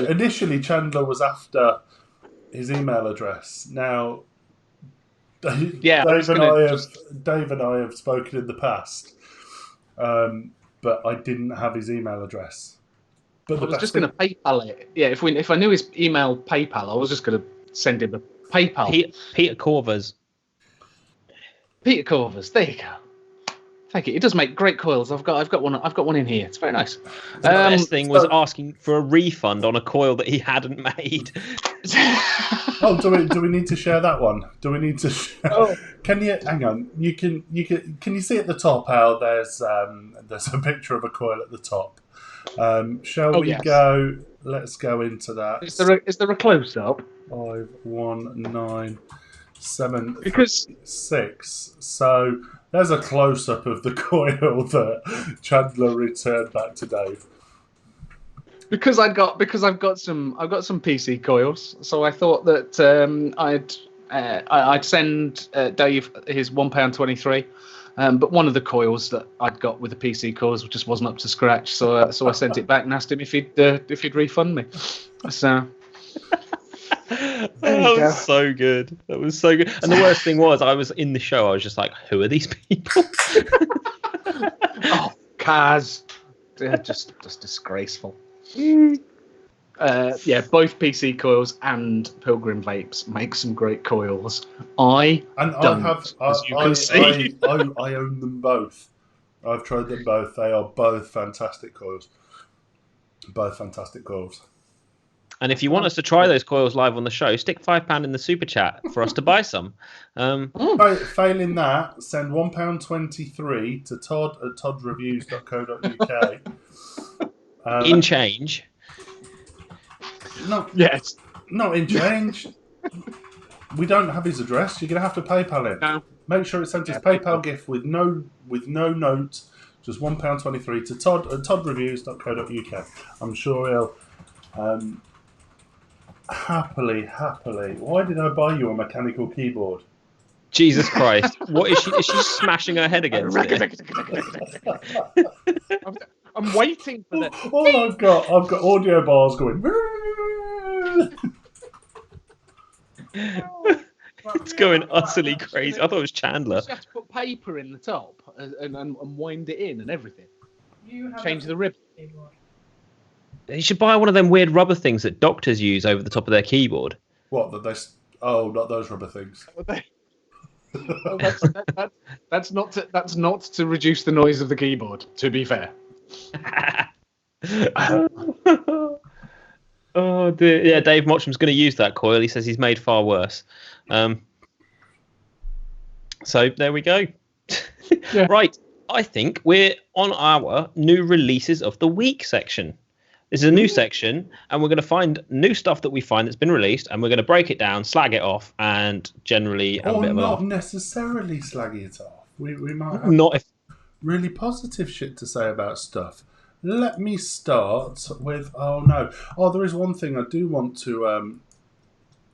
initially Chandler was after his email address. Now, Dave and I have spoken in the past, but I didn't have his email address. But I was just going to PayPal it. Yeah, if I knew his email PayPal, I was just going to send him a PayPal. Peter Corvers. Peter Corvers. There you go. Thank you. It does make great coils. I've got one in here. It's very nice. The best thing was asking for a refund on a coil that he hadn't made. Oh, do we need to share that one? Do we need to share? Oh. Can you hang on? Can you see at the top how there's a picture of a coil at the top? Shall we go? Let's go into that. Is there a close up? 5, 1, 9, 7, because 6. So there's a close up of the coil that Chandler returned back to Dave. Because I've got some PC coils, so I thought that I'd send Dave his £1.23. But one of the coils that I'd got with the PC coils just wasn't up to scratch, so I sent it back and asked him if he'd refund me. So that was so good. That was so good. And the worst thing was, I was in the show. I was just like, "Who are these people?" Oh, cars, they're just disgraceful. Both PC coils and Pilgrim Vapes make some great coils. I own them both. I've tried them both. They are both fantastic coils. Both fantastic coils. And if you want us to try those coils live on the show, stick £5 in the super chat for us to buy some. Failing that, send £1.23 to Todd at toddreviews.co.uk. In change. Not in change. We don't have his address. You're going to have to PayPal him. No. Make sure it's sent his PayPal gift with no note. Just £1.23 to Todd at toddreviews.co.uk. I'm sure he'll happily. Why did I buy you a mechanical keyboard? Jesus Christ! What is she? Is she smashing her head against it? I'm waiting for that. All I've got audio bars going. It's going utterly crazy. I thought it was Chandler. You have to put paper in the top and wind it in and everything. Change the ribbon. You should buy one of them weird rubber things that doctors use over the top of their keyboard. What? That they? Oh, not those rubber things. Oh, that's not to reduce the noise of the keyboard. To be fair. Oh dear. Yeah, Dave Mottram's going to use that coil. He says he's made far worse. So there we go. Yeah. Right. I think we're on our new releases of the week section. This is a new section, and we're going to find new stuff that we find that's been released, and we're going to break it down, slag it off, and generally have a bit of a laugh. Not necessarily slagging it off. We might have Not if really positive shit to say about stuff. Let me start with... Oh, no. Oh, there is one thing I do want to...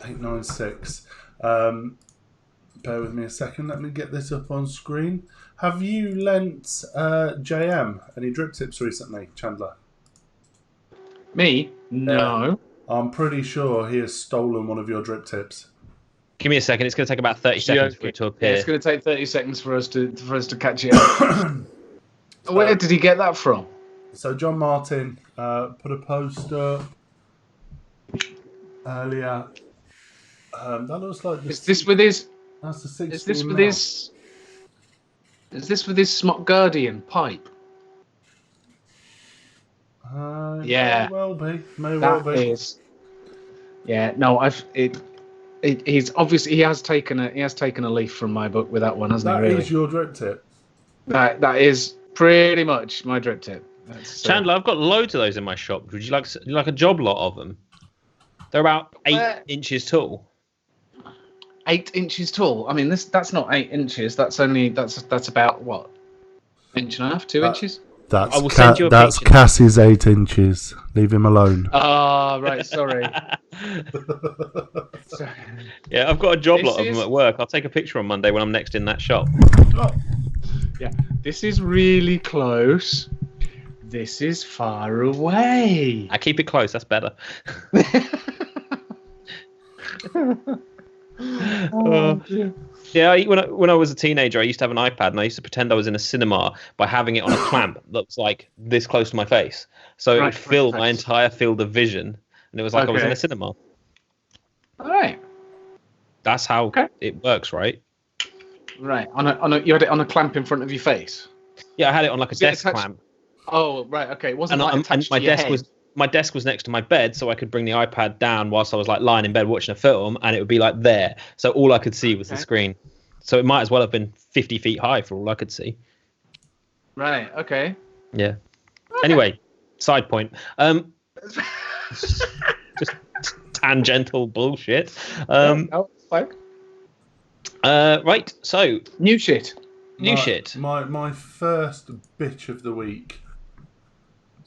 896. Bear with me a second. Let me get this up on screen. Have you lent JM any drip tips recently, Chandler? Me? No. I'm pretty sure he has stolen one of your drip tips. Give me a second. It's going to take about 30 seconds for it to appear. Yeah, it's going to take 30 seconds for us to catch it up. Where did he get that from? So John Martin put a post up earlier. That looks like Is this with his? That's the 16 Is this with mil. his? Is this with his Smart Guardian pipe? Yeah. May well be. May That well be. is. Yeah. No, he's obviously he has taken a leaf from my book with that one, hasn't That he? Really? is your drip tip. That is pretty much my drip tip. Chandler, I've got loads of those in my shop. Would you like a job lot of them? They're about 8 inches tall. 8 inches tall. I mean, that's not 8 inches. That's about what? Inch and a half, 2 inches. That's I will send you a that's picture. Cassie's 8 inches. Leave him alone. Ah, right. Sorry. Yeah, I've got a job This lot of them is- at work. I'll take a picture on Monday when I'm next in that shop. Yeah, this is really close. This is far away. I keep it close. That's better. Yeah, when I was a teenager, I used to have an iPad, and I used to pretend I was in a cinema by having it on a clamp that was like this close to my face, so it would fill my entire field of vision, and it was like I was in a cinema. All right. That's how it works, right? Right. You had it on a clamp in front of your face. Yeah, I had it on like a desk attached- clamp, Oh, right. Okay. It wasn't and, like and attached my to your desk head. my desk was next to my bed, so I could bring the iPad down whilst I was like lying in bed watching a film, and it would be like there, so all I could see was the screen. So it might as well have been 50 feet high for all I could see. Right. Okay. Yeah. Anyway, side point. Just tangential bullshit. Oh, fine. Right. So New shit. new shit. My first bitch of the week.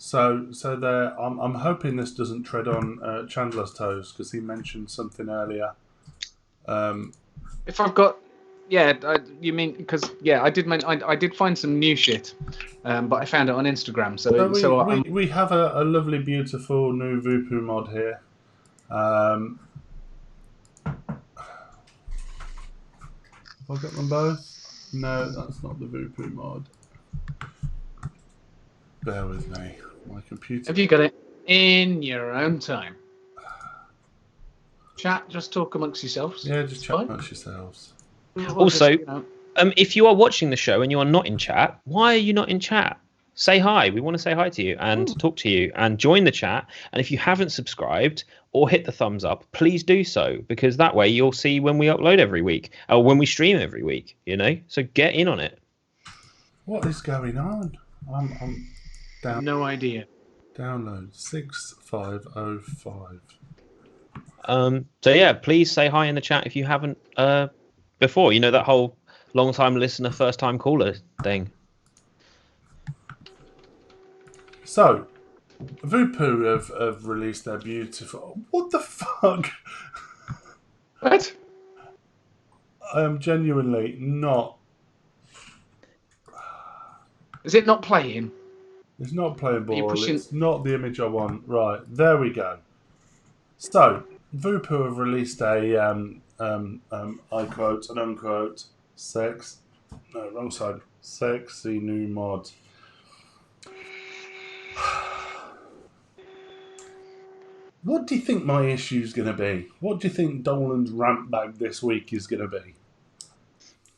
So there. I'm hoping this doesn't tread on Chandler's toes, because he mentioned something earlier. If I've got, you mean because I did find some new shit, but I found it on Instagram. So we have a lovely, beautiful new Vaping mod here. Have I got them both? No, that's not the Vaping mod. Bear with me. My computer. have you got it in your own time? Chat, just talk amongst yourselves. Yeah, just chat amongst yourselves. Well, Also, just, if you are watching the show and you are not in chat, why are you not in chat? Say hi. We want to say hi to you and talk to you and join the chat. And if you haven't subscribed or hit the thumbs up, please do so, because that way you'll see when we upload every week or when we stream every week, So get in on it. What is going on? I'm down. no idea. Download 6505. So yeah, please say hi in the chat if you haven't before. That whole long time listener, first time caller thing. So, Vupu have released their beautiful... What the fuck? What? I am genuinely not. Is it not playing? It's not playing ball. pushing- It's not the image I want. Right, there we go. So, Vupu have released a, I quote and unquote, wrong side, sexy new mod. What do you think my issue is going to be? What do you think Dolan's rant back this week is going to be?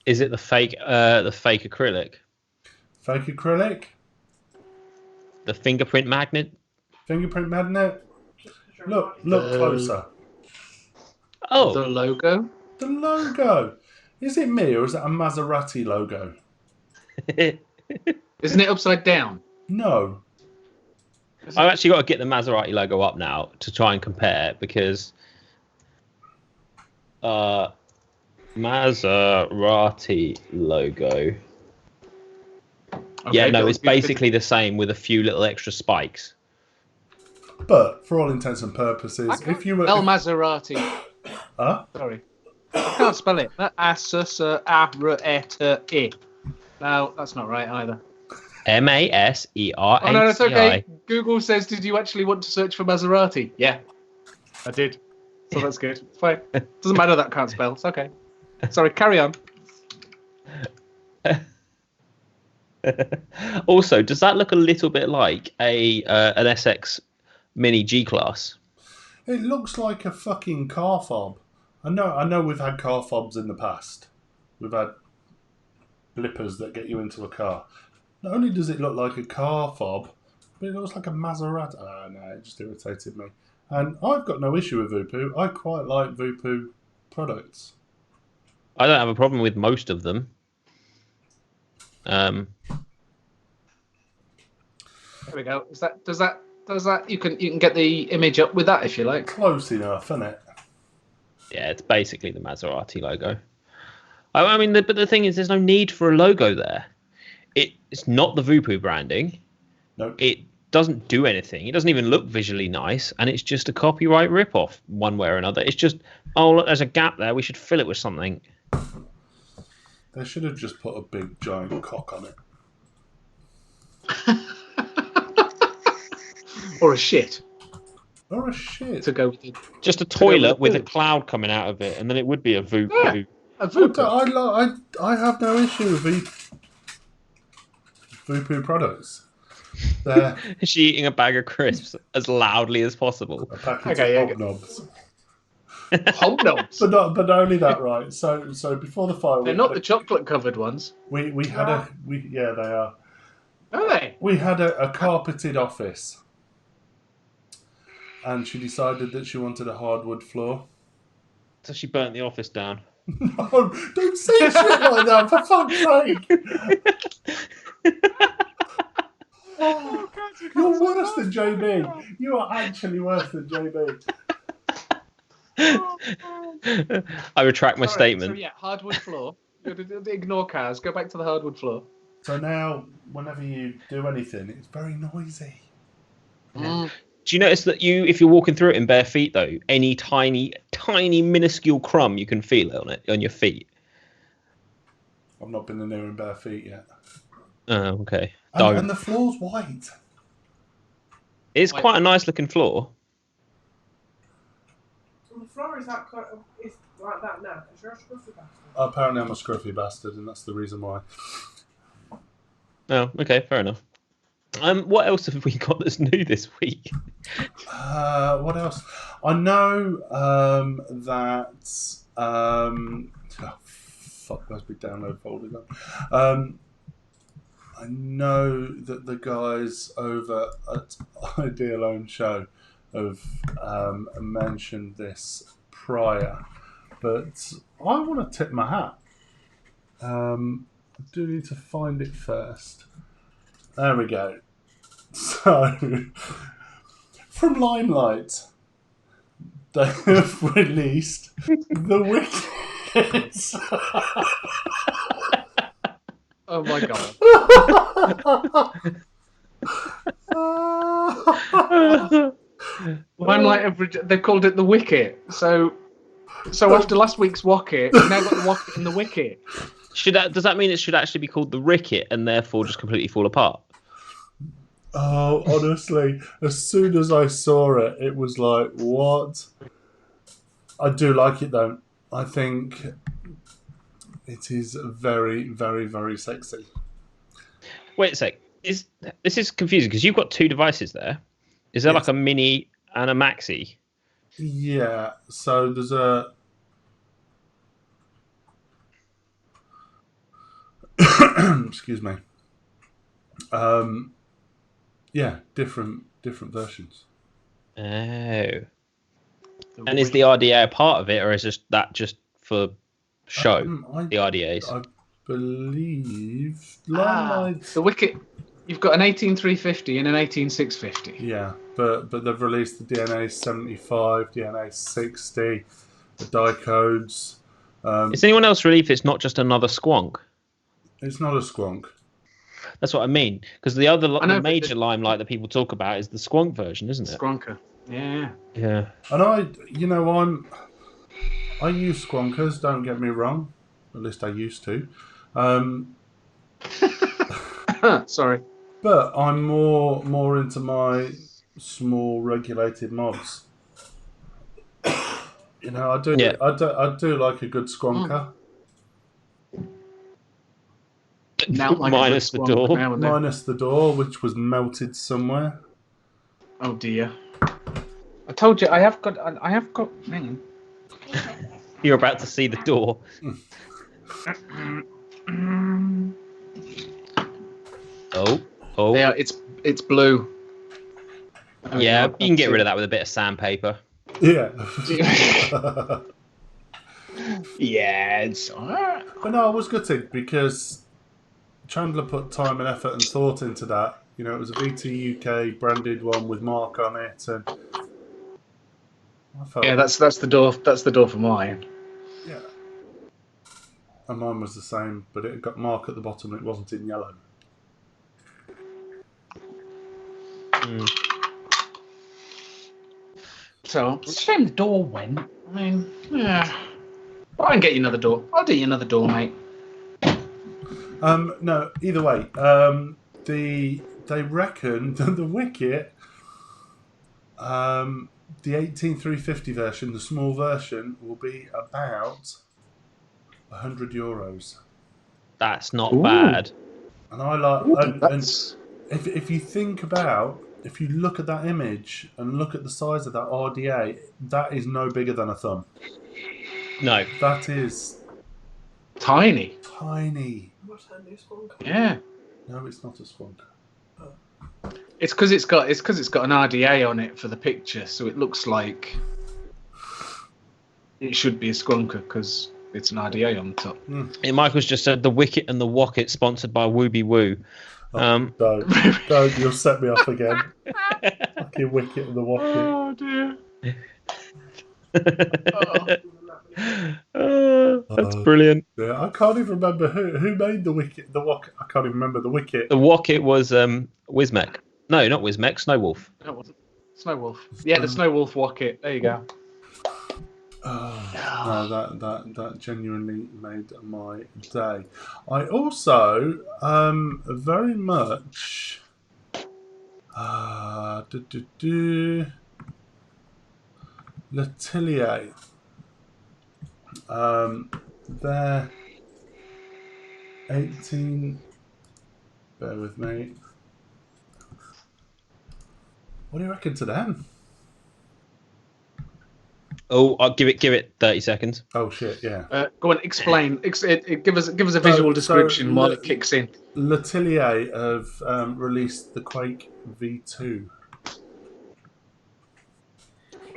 Is it the fake acrylic? Fake acrylic? The fingerprint magnet? Fingerprint magnet? Look closer. Oh, The logo? The logo. Is it me or is it a Maserati logo? Isn't it upside down? No. I've actually got to get the Maserati logo up now to try and compare because Maserati logo. Okay, Yeah, no, go it's on. basically the same with a few little extra spikes. But for all intents and purposes, if you were... El Maserati. Huh? Sorry. I can't spell it. A-S-S-A-R-E-T-E. No, that's not right either. Maserati. Oh, no, it's okay. Google says, did you actually want to search for Maserati? Yeah, I did. So that's good. It's fine. Doesn't matter that I can't spell. It's okay. Sorry, carry on. Also, does that look a little bit like an SX Mini G-Class? It looks like a fucking car fob. I know we've had car fobs in the past. We've had blippers that get you into a car. Not only does it look like a car fob, but it looks like a Maserati. Oh, no, it just irritated me. And I've got no issue with Vupu. I quite like Vupu products. I don't have a problem with most of them. There we go. Does that you can get the image up with that if you like. Close enough, isn't it? Yeah, it's basically the Maserati logo. I mean, but the thing is, there's no need for a logo there. It's not the Vupu branding. No. It doesn't do anything. It doesn't even look visually nice, and it's just a copyright rip-off one way or another. It's just, oh, look, there's a gap there. We should fill it with something. They should have just put a big giant cock on it. Or a shit. Or a shit. To go with it. Just a toilet with a cloud coming out of it, and then it would be a Vupu. Yeah, a Vupu. I have no issue with Vupu products. They're Is she eating a bag of crisps as loudly as possible? a packet Okay, of yeah. hobnobs. Hobnobs. But not only that, right? So before the fire, They're not the chocolate covered ones. we had yeah, they are. Are they? We had a carpeted office, and she decided that she wanted a hardwood floor. So she burnt the office down. No, don't say shit like that, for fuck's sake! Oh, God, You're worse than JB. You are actually worse than JB. I retract my statement. So yeah, hardwood floor. Ignore cars. Go back to the hardwood floor. So now, whenever you do anything, it's very noisy. Mm. Do you notice that if you're walking through it in bare feet, though, any tiny, minuscule crumb you can feel it on your feet? I've not been in there in bare feet yet. Oh, okay. And the floor's white. It's quite a nice looking floor. Well, the floor is like that now. Because you're a scruffy bastard. Apparently I'm a scruffy bastard, and that's the reason why. Oh, okay, fair enough. What else have we got that's new this week? What else? I know that... fuck, where's my download folder gone? I know that the guys over at Ideal Own Show have mentioned this prior, but I want to tip my hat. I do need to find it first. There we go. So, from Limelight, they have released the Wickets. Oh my God. Limelight they've called it the Wicket. So So after last week's Wocket, we've now got the Wocket and the Wicket. Does that mean it should actually be called the Ricket and therefore just completely fall apart? Oh, honestly, as soon as I saw it, it was like, what? I do like it though. I think it is very, very, very sexy. Wait a sec. This is confusing because you've got two devices there. Is there like a mini and a maxi? Yeah. So there's a. Excuse me. Yeah, different versions. Oh. And is the RDA a part of it, or is that just for show? The RDAs. I believe. The Wicket. You've got an 18350 and an 18650. Yeah, but they've released the DNA 75, DNA 60, the die codes. Is anyone else relieved it's not just another squonk? It's not a squonk. That's what I mean. Because the major limelight that people talk about is the squonk version, isn't it? Squonker. Yeah. Yeah. And I use squonkers, don't get me wrong. At least I used to. Sorry. But I'm more into my small regulated mods. I do like a good squonker. Minus the door. Minus the door, which was melted somewhere. Oh dear. I told you I have got. Hang on. You're about to see the door. Oh. Yeah, it's blue. Yeah, you can get rid of that with a bit of sandpaper. Yeah. Yeah, it's alright. But no, I was gutted because Chandler put time and effort and thought into that. It was a VT UK branded one with Mark on it, and I felt that's the door. That's the door for mine. Yeah. And mine was the same, but it got Mark at the bottom and it wasn't in yellow. So it's a shame the door went. I mean, yeah. But I can get you another door. I'll do you another door, mate. No, either way, they reckon that the Wicket, the 18350 version, the small version, will be about €100. That's not bad. And I like. And if you think about, if you look at that image and look at the size of that RDA, that is no bigger than a thumb. No, that is tiny. What's that new squonk? Yeah. No, it's not a squonk. It's because it's got an RDA on it for the picture, so it looks like it should be a squonker because it's an RDA on the top. Yeah, Michael's just said the Wicket and the Wocket sponsored by Wooby Woo. Don't, you'll set me off again. Fucking Wicket and the Wocket. Oh dear. That's brilliant. Yeah, I can't even remember who made the Wicket. The Wocket. I can't even remember the Wicket. The Wocket was Wismec. No, not Wismec. Snowwolf. No, it wasn't. Snowwolf. Yeah, the Snowwolf Wocket. There you go. No, that genuinely made my day. I also very much L'Atelier. They're 18. Bear with me. What do you reckon to them? Oh, I'll give it 30 seconds. Oh shit! Yeah. Go on, explain. Give us a visual description while it kicks in. L'Atelier have released the Quake V2.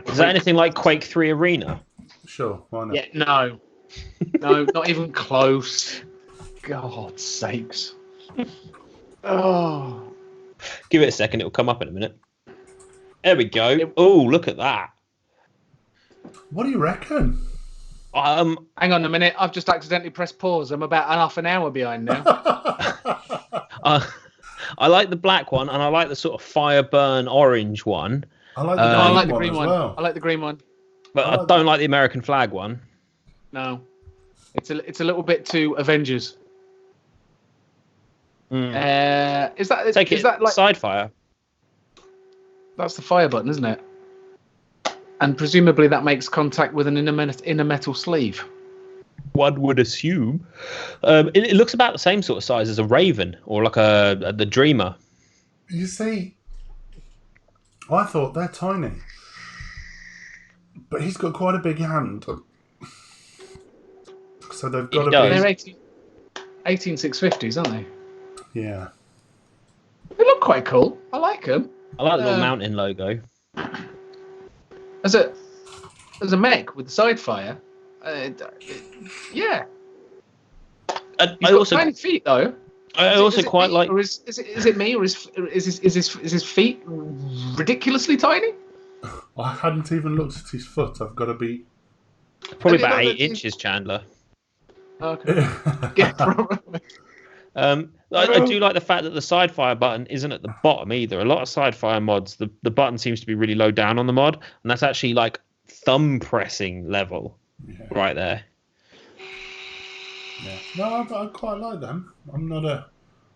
Is that anything like Quake 3 Arena? Sure, why not? Yeah, no, not even close. God's sakes. Oh. Give it a second; it'll come up in a minute. There we go. Oh, look at that. What do you reckon? Hang on a minute. I've just accidentally pressed pause. I'm about half an hour behind now. I like the black one, and I like the sort of fire burn orange one. I like the green one as well. I like the green one. But I don't like the American flag one. No, it's a little bit too Avengers. Is that like side fire? That's the fire button, isn't it? And presumably that makes contact with an inner metal sleeve. One would assume. It looks about the same sort of size as a Raven or like the Dreamer. You see, I thought they're tiny, but he's got quite a big hand, so they've got to be. They're 18650s, aren't they? Yeah. They look quite cool. I like them. I like the little mountain logo. As a mech with side fire, yeah. I also tiny feet though. I also quite like. Or is it me, or is his feet ridiculously tiny? I hadn't even looked at his foot. I've got to be probably about 8 inches, Chandler. Okay. Yeah, probably. I do like the fact that the side fire button isn't at the bottom either. A lot of side fire mods, the button seems to be really low down on the mod, and that's actually like thumb pressing level right there. Yeah. No, I quite like them.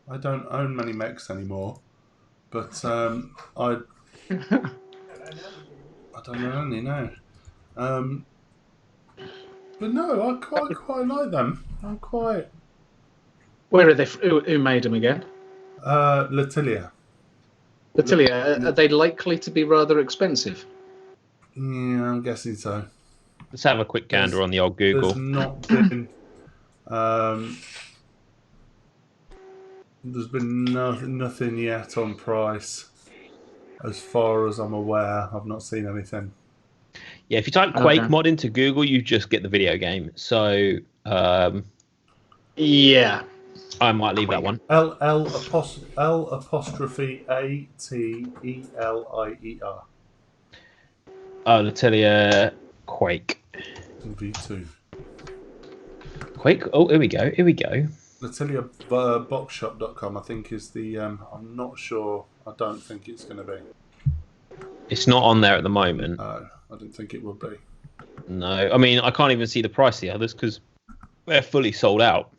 I don't own many mechs anymore, but I don't know any now. But no, I quite like them. I'm quite. Where are they? Who made them again? Latilia. Latilia. Are they likely to be rather expensive? Yeah, I'm guessing so. Let's have a quick gander on the old Google. There's not been. There's been nothing yet on price, as far as I'm aware. I've not seen anything. Yeah, if you type Quake mod into Google, you just get the video game. So, yeah, I might leave that one. L apostrophe A T E L I E R. Oh, Latilia Quake. V2. Quake. Oh, here we go. Here we go. LatiliaBoxshop.com, I think, is the. I'm not sure. I don't think it's going to be. It's not on there at the moment. No, I don't think it would be. No, I mean, I can't even see the price of the others because they're fully sold out.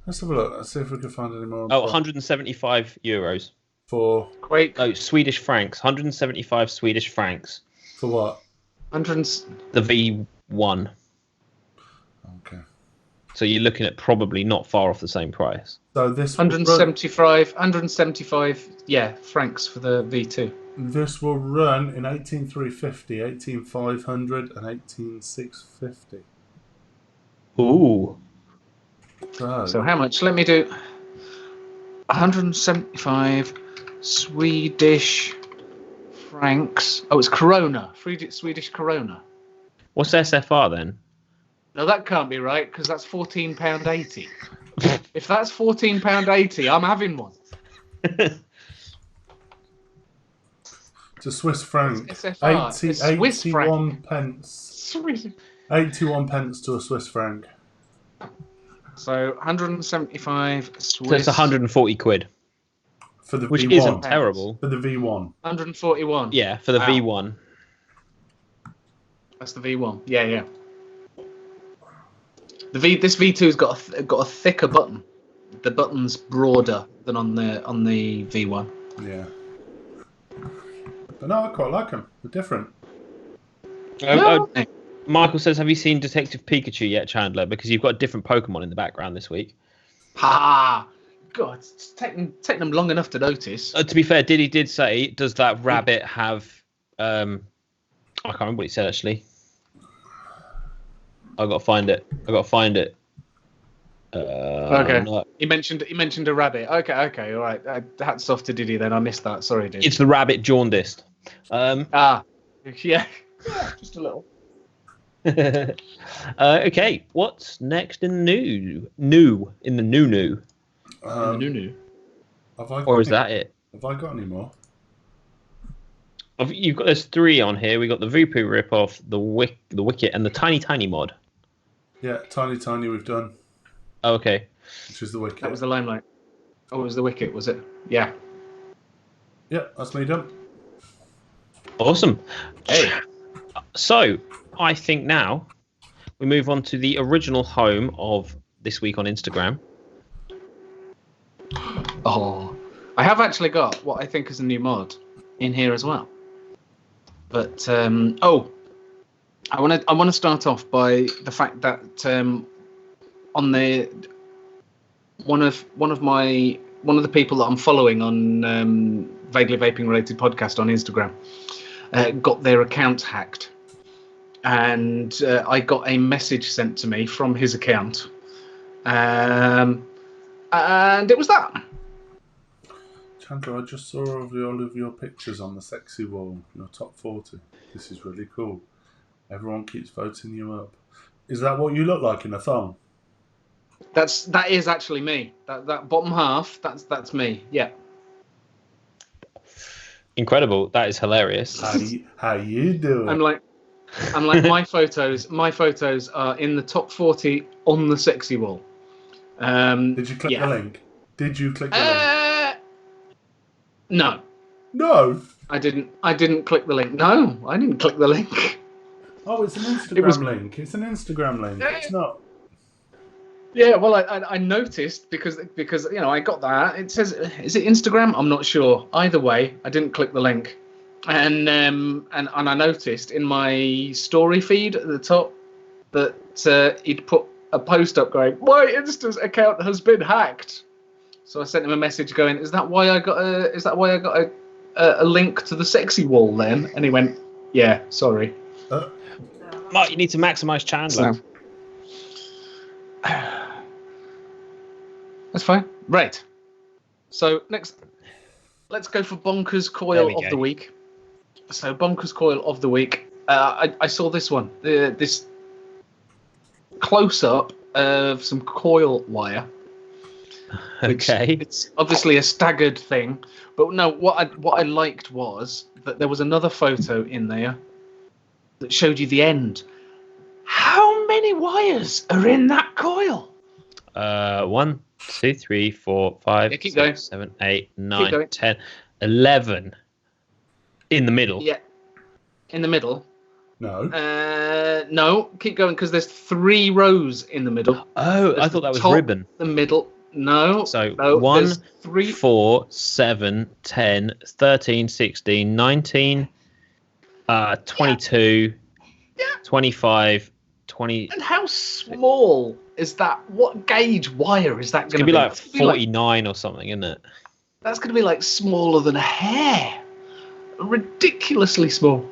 Let's have a look. Let's see if we can find any more. Oh, 175 euros. For Quake. Oh, Swedish francs. 175 Swedish francs. For what? 100. The V1. Okay. So you're looking at probably not far off the same price. So this 175. Yeah, francs for the V2. This will run in 18350, 18500, and 18650. Ooh. So how much? Let me do 175 Swedish francs. Oh, it's Corona. Swedish Corona. What's SFR then? No, that can't be right because that's £14.80. If that's £14.80, I'm having one. It's a Swiss franc. SFR. 81 pence. 81 pence to a Swiss franc. So 175 Swiss. So it's 140 quid. For the which V1. Isn't terrible. For the V1. 141. Yeah, for the V1. That's the V1. Yeah. This V2's got a thicker button. The button's broader than on the V1. Yeah. But no, I quite like them. They're different. Michael says, have you seen Detective Pikachu yet, Chandler? Because you've got a different Pokemon in the background this week. Ha! God, it's taking them long enough to notice. To be fair, Diddy did say, does that rabbit have... I can't remember what he said, actually. I got to find it. Okay. No. He mentioned a rabbit. Okay, all right. Hats off to Diddy then. I missed that. Sorry, Diddy. It's the rabbit jaundiced. Yeah. Just a little. Okay, what's next in the new? In the new. Or is that it? Have I got any more? There's 3 on here. We got the Voopoo ripoff, the Wicket, and the Tiny mod. Yeah, Tiny we've done. Oh, okay. Which is the Wicket. That was the Limelight. Oh, it was the Wicket, was it? Yeah. Yeah, that's me done. Awesome. Hey. So I think now we move on to the original home of This Week on Instagram. Oh, I have actually got what I think is a new mod in here as well. But I want to start off by the fact that on the one of the people that I'm following on vaguely vaping related podcast on Instagram got their account hacked, and I got a message sent to me from his account, and it was that. Chandler, I just saw all of your pictures on the sexy wall, your top 40. This is really cool. Everyone keeps voting you up. Is that what you look like in a thong? That is actually me. That bottom half, that's me. Yeah. Incredible. That is hilarious. How you doing? I'm like my photos are in the top 40 on the sexy wall. Did you click the link? Did you click the link? No. No. I didn't click the link. No, I didn't click the link. Oh, it's an Instagram link. It's an Instagram link. It's not. Yeah, well, I noticed because I got that. It says, is it Instagram? I'm not sure. Either way, I didn't click the link, and I noticed in my story feed at the top that he'd put a post up going, "My Insta's account has been hacked." So I sent him a message going, "Is that why I got a link to the sexy wall then?" And he went, "Yeah, sorry." Mark, you need to maximise Chandler. So, that's fine. Right. So next, let's go for Bonkers Coil of the Week. So Bonkers Coil of the Week. I saw this one. This close-up of some coil wire. Okay. It's obviously a staggered thing. But no, what I liked was that there was another photo in there that showed you the end. How many wires are in that coil? 1, 2, 3, 4, 5, 6, 7, 8, 9, 10, 11. In the middle. Yeah. In the middle. No. No, keep going because there's 3 rows in the middle. Oh, I thought that was ribbon. The middle. No. So no, 1, 3, 4, 7, 10, 13, 16, 19, 22, 25, 20. And how small is that? What gauge wire is that going to be? It's going to be like 49 or something, isn't it? That's going to be like smaller than a hair. Ridiculously small.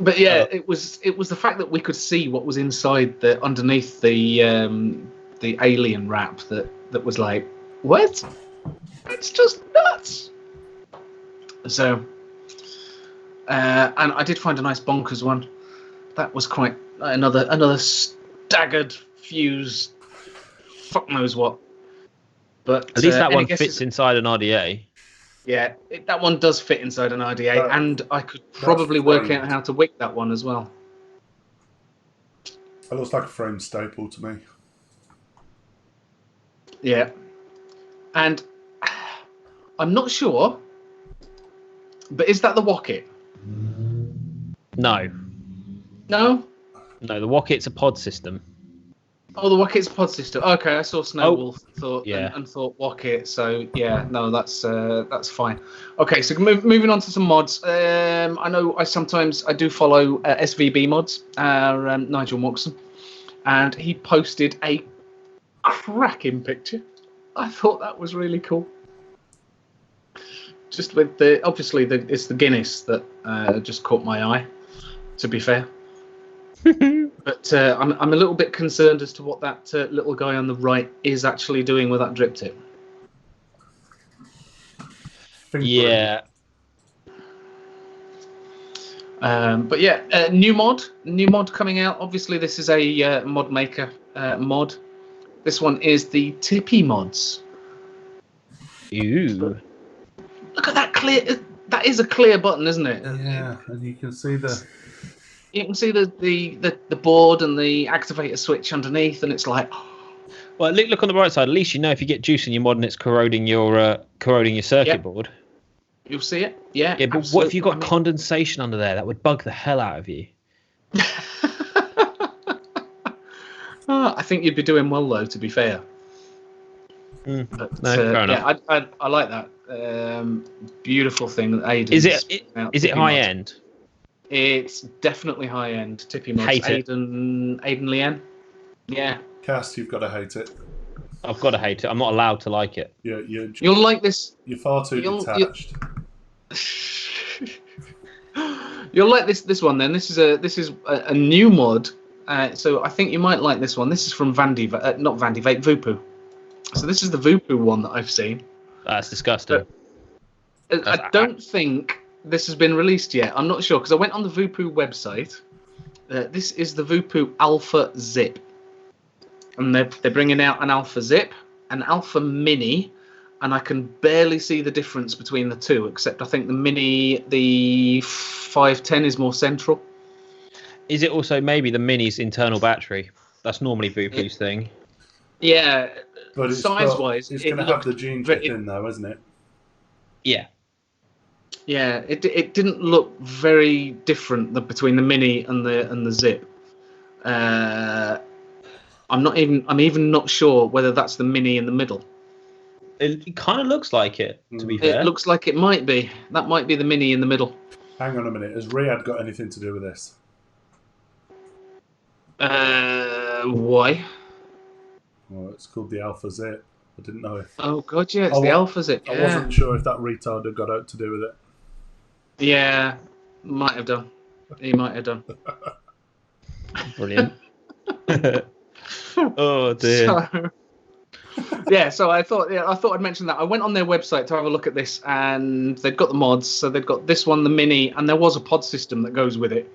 But yeah, it was the fact that we could see what was inside underneath the alien wrap that was like, what? It's just nuts. So, and I did find a nice bonkers one. That was quite another staggered fuse. Fuck knows what. But at least that one fits inside an RDA. Yeah, that one does fit inside an RDA, and I could probably work out how to wick that one as well. It looks like a frame staple to me. Yeah. And I'm not sure, but is that the Wocket? No. No? No, the Wocket's a pod system. Oh, the Wocket's a pod system. Okay, I saw Snowwolf and thought Wocket, so yeah, no, that's fine. Okay, so moving on to some mods. I know I do follow SVB mods, Nigel Moxon, and he posted a cracking picture. I thought that was really cool. Just with it's the Guinness that just caught my eye, to be fair. But I'm a little bit concerned as to what that little guy on the right is actually doing with that drip tip. Yeah. But yeah, new mod coming out. Obviously, this is a mod maker mod. This one is the Tippy mods. Ooh. Look at that clear. That is a clear button, isn't it? Yeah, and you can see the. You can see the board and the activator switch underneath, and it's like. Well, look on the right side. At least you know if you get juice in your mod and it's corroding your circuit board. You'll see it. Yeah. Yeah, but what if you got condensation under there? That would bug the hell out of you. I think you'd be doing well, though, to be fair. But, no, fair enough. Yeah, I like that. Beautiful thing that Aiden's Is it high end? It's definitely high end. Tippy mods. Aiden Leanne. Yeah. Cass, you've got to hate it. I've got to hate it. I'm not allowed to like it. You'll like this. You're far too detached. You'll like this one then. This is a new mod. So I think you might like this one. This is from not Vandy Vape, Voopoo. So this is the Voopoo one that I've seen. That's disgusting. I don't think this has been released yet. I'm not sure because I went on the Voopoo website. This is the Voopoo Alpha Zip, and they're bringing out an Alpha Zip, an Alpha Mini, and I can barely see the difference between the two. Except I think the Mini, the 510, is more central. Is it also maybe the Mini's internal battery? That's normally Voopoo's thing. Yeah, but size-wise, it's going to have the gene chip in though, isn't it? Yeah. Yeah, it didn't look very different between the Mini and the Zip. I'm even not sure whether that's the Mini in the middle. It kind of looks like it, to be fair. It looks like it might be. That might be the Mini in the middle. Hang on a minute. Has Riyadh got anything to do with this? Why? Well, it's called the Alpha Zip. I didn't know if... Oh, God, yeah, it's the Alpha Zip. Yeah. I wasn't sure if that retard had got out to do with it. Yeah, might have done. He might have done. Brilliant. Oh, dear. So I thought I'd mention that. I went on their website to have a look at this, and they've got the mods. So they've got this one, the Mini, and there was a pod system that goes with it.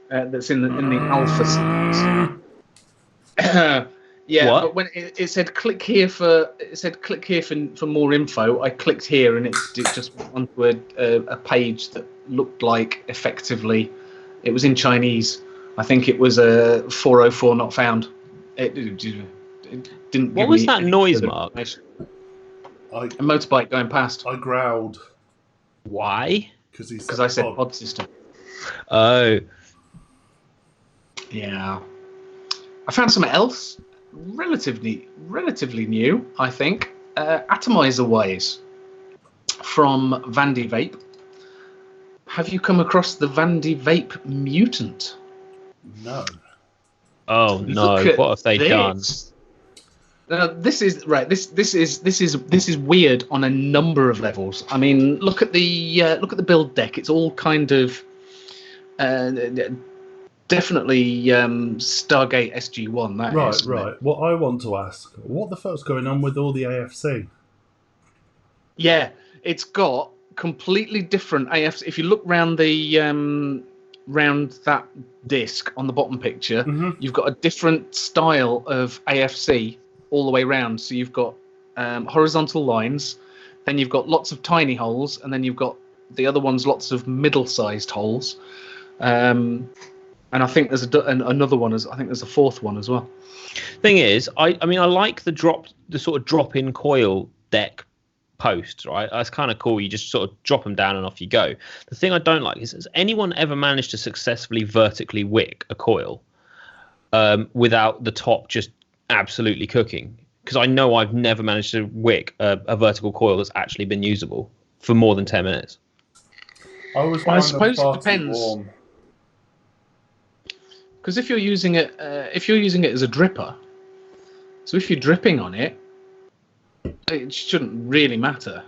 That's in the Alpha series. Yeah, what? But when it said click here for more info, I clicked here and it just went onto a page that looked like effectively it was in Chinese. I think it was a 404 not found. It didn't. What was that noise, Mark? A motorbike going past. I growled. Why? Because I said pod system. Oh. Yeah. I found something else. Relatively new, I think. Atomizer Ways from Vandy Vape. Have you come across the Vandy Vape Mutant? No. Oh no! What have they done? This is right. This is weird on a number of levels. I mean, look at the build deck. It's all kind of definitely Stargate SG1. That right, is, right. What I want to ask: what the fuck's going on with all the AFC? Yeah, it's got completely different AFC. If you look round the round that disc on the bottom picture, you've got a different style of AFC all the way round. So you've got horizontal lines, then you've got lots of tiny holes, and then you've got the other ones lots of middle-sized holes. And I think there's another one. I think there's a fourth one as well. Thing is, I mean, I like the sort of drop-in coil deck posts, right? That's kind of cool. You just sort of drop them down and off you go. The thing I don't like is, has anyone ever managed to successfully vertically wick a coil without the top just absolutely cooking? Because I know I've never managed to wick a vertical coil that's actually been usable for more than 10 minutes. I suppose it depends. Because if you're using it as a dripper, so if you're dripping on it, it shouldn't really matter.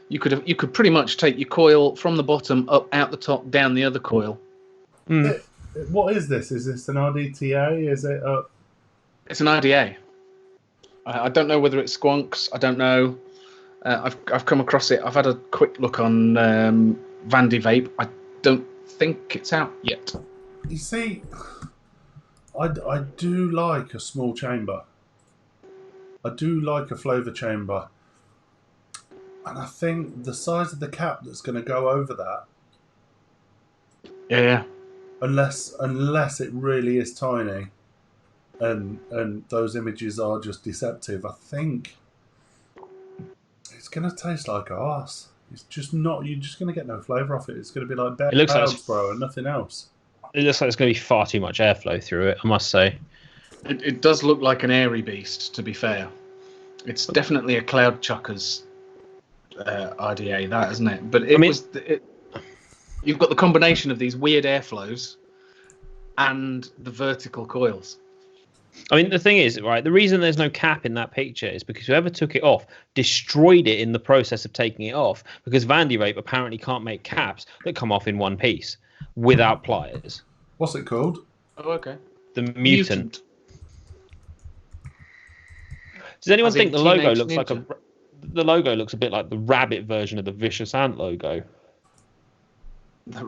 You could pretty much take your coil from the bottom up out the top down the other coil. What is this? Is this an RDTA? Is it a... It's an RDA. I don't know whether it's squonks. I don't know. I've come across it. I've had a quick look on Vandy Vape. I don't think it's out yet. You see, I do like a small chamber. I do like a flavour chamber. And I think the size of the cap that's going to go over that... Yeah. Unless it really is tiny and those images are just deceptive, I think it's going to taste like arse. It's just not. You're just going to get no flavour off it. It's going to be like bare It looks like clouds, bro, and nothing else. It looks like there's going to be far too much airflow through it, I must say. It does look like an airy beast, to be fair. It's definitely a Cloud Chuckers RDA, that, isn't it? But you've got the combination of these weird airflows and the vertical coils. I mean, the thing is, right, the reason there's no cap in that picture is because whoever took it off destroyed it in the process of taking it off, because Vandy Vape apparently can't make caps that come off in one piece without pliers. What's it called? Oh, okay. The Mutant. Does anyone think the logo looks like the logo looks a bit like the rabbit version of the Vicious Ant logo?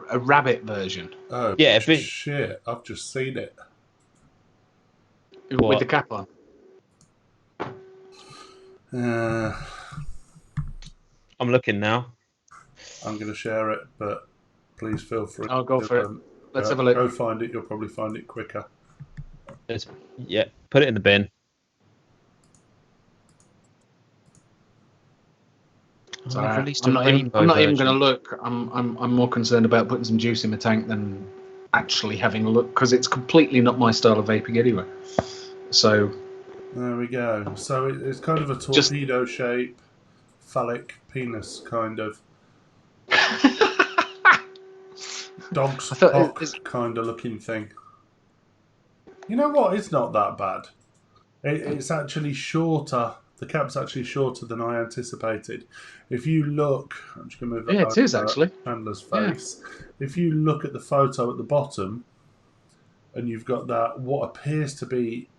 A rabbit version? Oh, yeah. Shit, I've just seen it. What? With the cap on? I'm looking now. I'm going to share it, but please feel free. I'll go for it. Let's have a look. Go find it. You'll probably find it quicker. Yeah, put it in the bin. I'm not even going to look. I'm more concerned about putting some juice in my tank than actually having a look, because it's completely not my style of vaping anyway. So there we go. So it's kind of a torpedo shape, phallic penis kind of. Dog's cock kind of looking thing. You know what? It's not that bad. It's actually shorter. The cap's actually shorter than I anticipated. If you look, I'm just going to move it is actually. Chandler's face. Yeah. If you look at the photo at the bottom, and you've got that what appears to be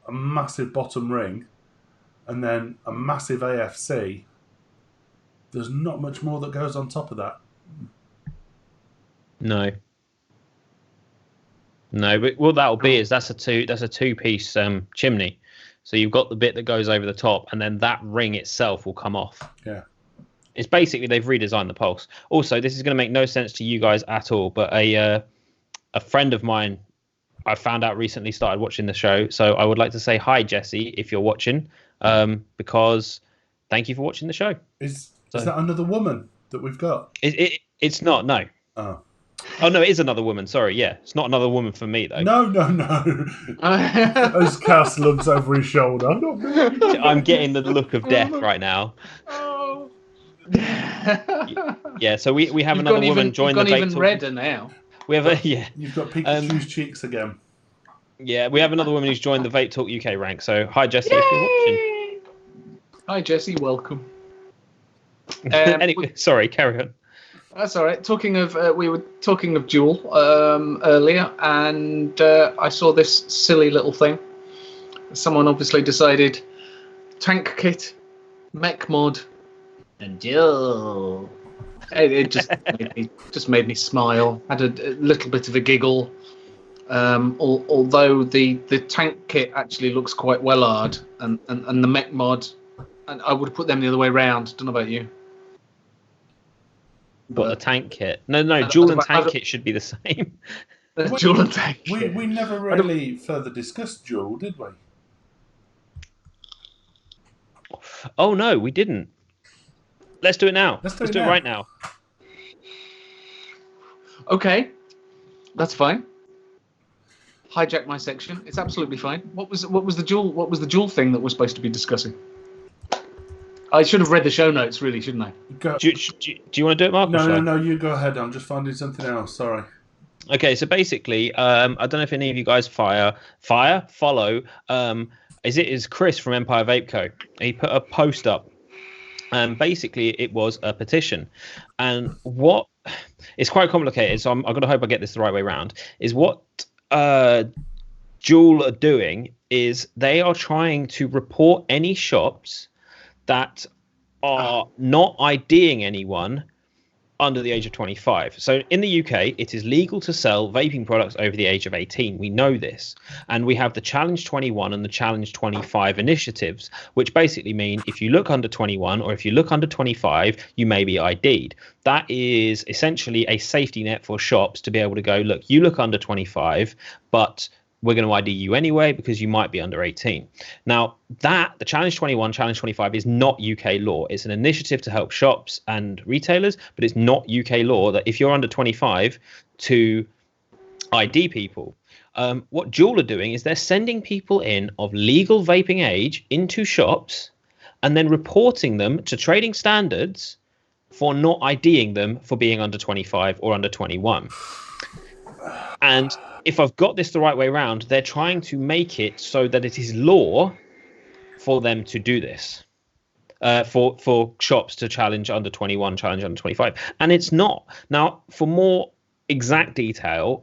a massive bottom ring, and then a massive AFC, there's not much more that goes on top of that. No, but what that'll be is that's a two-piece chimney. So you've got the bit that goes over the top, and then that ring itself will come off. Yeah. It's basically they've redesigned the pulse. Also, this is going to make no sense to you guys at all, but a friend of mine I found out recently started watching the show. So I would like to say hi, Jesse, if you're watching, because thank you for watching the show. Is that another woman that we've got? It's not, no. Oh, no, it is another woman. Sorry, yeah. It's not another woman for me, though. No. As Cass looks over his shoulder. I'm getting the look of death right now. Oh. Yeah, so we have another woman join the Vape Talk. Even redder now. We have You've got Pikachu's cheeks again. Yeah, we have another woman who's joined the Vape Talk UK rank. So hi, Jesse, if you're watching. Hi, Jesse. Welcome. Anyway, sorry, carry on. That's all right. We were talking of Juul earlier, and I saw this silly little thing. Someone obviously decided tank kit, mech mod, and Juul. It just made me smile. Had a little bit of a giggle. Although the tank kit actually looks quite well-ard, and the mech mod, and I would have put them the other way around. Don't know about you. But the tank kit? No, Juul and tank kit should be the same. Juul and tank kit. We never really further discussed Juul, did we? Oh no, we didn't. Let's do it now. Let's do it right now. Okay, that's fine. Hijack my section. It's absolutely fine. What was the Juul thing that we're supposed to be discussing? I should have read the show notes, really, shouldn't I? Do you want to do it, Mark? No, you go ahead. I'm just finding something else. Sorry. Okay, so basically, I don't know if any of you guys follow. Is Chris from Empire Vape Co. He put a post up, and basically it was a petition, and it's quite complicated. So I'm going to hope I get this the right way around. Is what Juul are doing is they are trying to report any shops that are not IDing anyone under the age of 25. So in the UK, it is legal to sell vaping products over the age of 18. We know this. And we have the Challenge 21 and the Challenge 25 initiatives, which basically mean if you look under 21 or if you look under 25, you may be ID'd. That is essentially a safety net for shops to be able to go, look, you look under 25, but we're going to ID you anyway because you might be under 18. Now, the Challenge 21, Challenge 25 is not UK law. It's an initiative to help shops and retailers, but it's not UK law that if you're under 25 to ID people. What Juul are doing is they're sending people in of legal vaping age into shops and then reporting them to trading standards for not IDing them for being under 25 or under 21. And if I've got this the right way around, they're trying to make it so that it is law for them to do this, for shops to challenge under 21, challenge under 25. And it's not. Now, for more exact detail,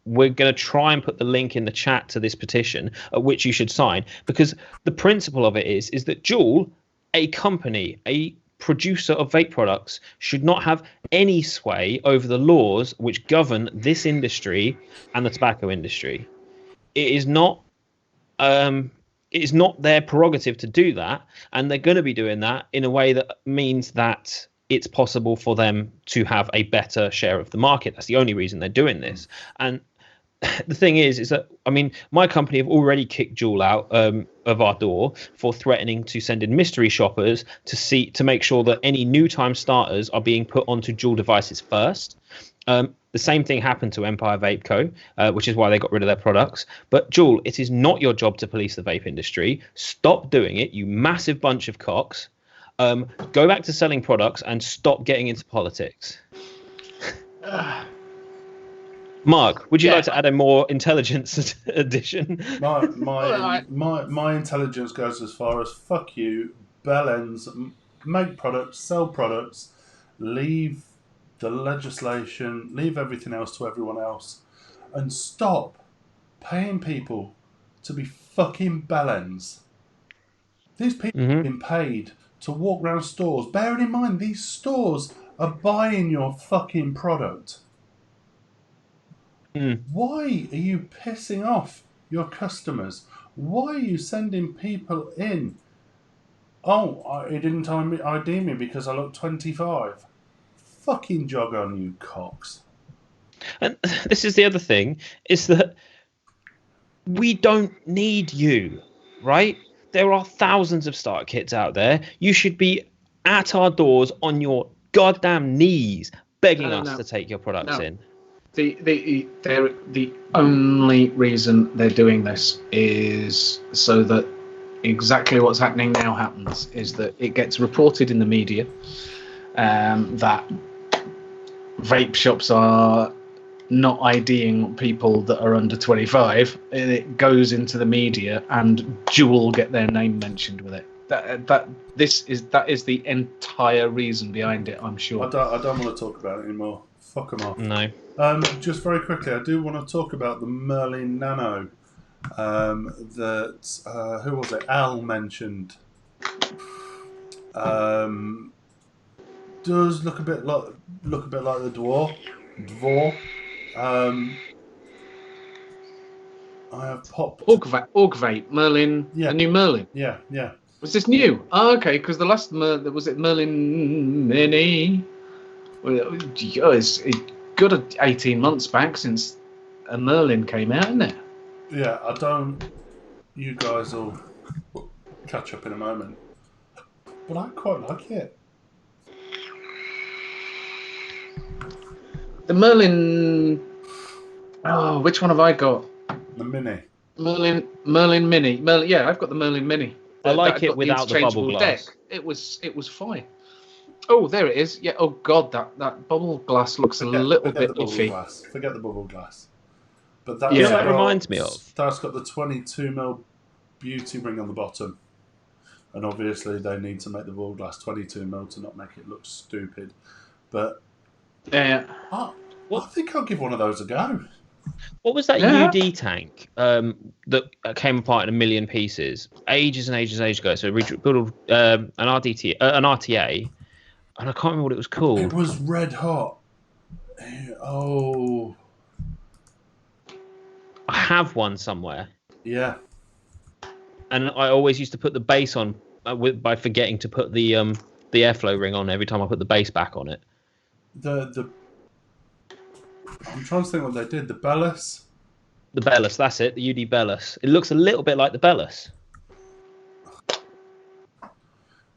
we're going to try and put the link in the chat to this petition, which you should sign, because the principle of it is that Juul, a company, a producer of vape products, should not have any sway over the laws which govern this industry and the tobacco industry. It is not their prerogative to do that, and they're going to be doing that in a way that means that it's possible for them to have a better share of the market. That's the only reason they're doing this. And the thing is that, I mean, my company have already kicked Juul out of our door for threatening to send in mystery shoppers to make sure that any new time starters are being put onto Juul devices first. The same thing happened to Empire Vape Co., which is why they got rid of their products. But Juul, it is not your job to police the vape industry. Stop doing it, you massive bunch of cocks. Go back to selling products and stop getting into politics. Mark, would you like to add a more intelligence addition? My intelligence goes as far as fuck you, bellends, make products, sell products, leave the legislation, leave everything else to everyone else, and stop paying people to be fucking bellends. These people have been paid to walk around stores. Bearing in mind, these stores are buying your fucking product. Why are you pissing off your customers? Why are you sending people in? Oh, he didn't ID me because I look 25. Fucking jog on, you cocks. And this is the other thing, is that we don't need you, right? There are thousands of starter kits out there. You should be at our doors on your goddamn knees begging us to take your products in. The only reason they're doing this is so that exactly what's happening now happens, is that it gets reported in the media that vape shops are not IDing people that are under 25, and it goes into the media and Juul get their name mentioned with it. That is the entire reason behind it, I'm sure. I don't want to talk about it anymore. Fuck them off. No. Just very quickly, I do want to talk about the Merlin Nano that who was it? Al mentioned. Does look a bit like the Dvor. I have popped Org Vape Merlin. Yeah. The new Merlin. Yeah. Was this new? Oh, okay, because the last was it Merlin Mini? Well, it's got 18 months back since a Merlin came out, isn't it? Yeah, you guys will catch up in a moment. But I quite like it. The Merlin. Oh, which one have I got? The Mini. Merlin Mini. Yeah, I've got the Merlin Mini. I like it without the bubble glass. Deck. It was fine. Oh, there it is. Yeah. Oh God, that bubble glass looks a little bit iffy. Forget the bubble glass. But that reminds me of. That's got the 22mm beauty ring on the bottom, and obviously they need to make the bubble glass 22mm to not make it look stupid. But yeah, I think I'll give one of those a go. What was that UD tank that came apart in a million pieces ages and ages ago? So we built an RTA, and I can't remember what it was called. It was red hot. Oh, I have one somewhere. Yeah. And I always used to put the base on by forgetting to put the airflow ring on every time I put the base back on it. I'm trying to think what they did. The Bellis, The Bellus, that's it. The UD Bellus. It looks a little bit like the Bellus.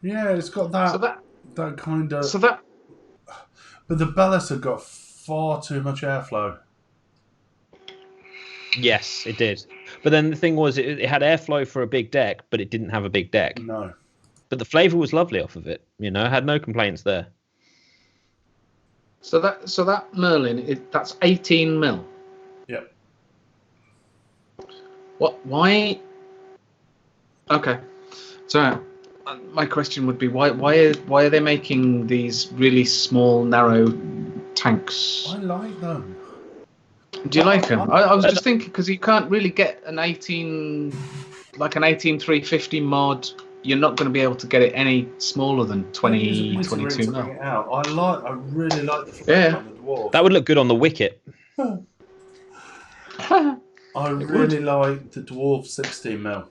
Yeah, it's got that kind of. So that. But the Bellus had got far too much airflow. Yes, it did. But then the thing was, it had airflow for a big deck, but it didn't have a big deck. No. But the flavour was lovely off of it. You know, I had no complaints there. So that Merlin, that's 18 mil. Yep. What? Why? Okay. So my question would be, why are they making these really small, narrow tanks? I like them. Do you like them? I was just thinking, because you can't really get an 18350 mod. You're not going to be able to get it any smaller than 22 mil. I really like the flavor on the dwarf. That would look good on the Wicket. I really like the dwarf 16 mil.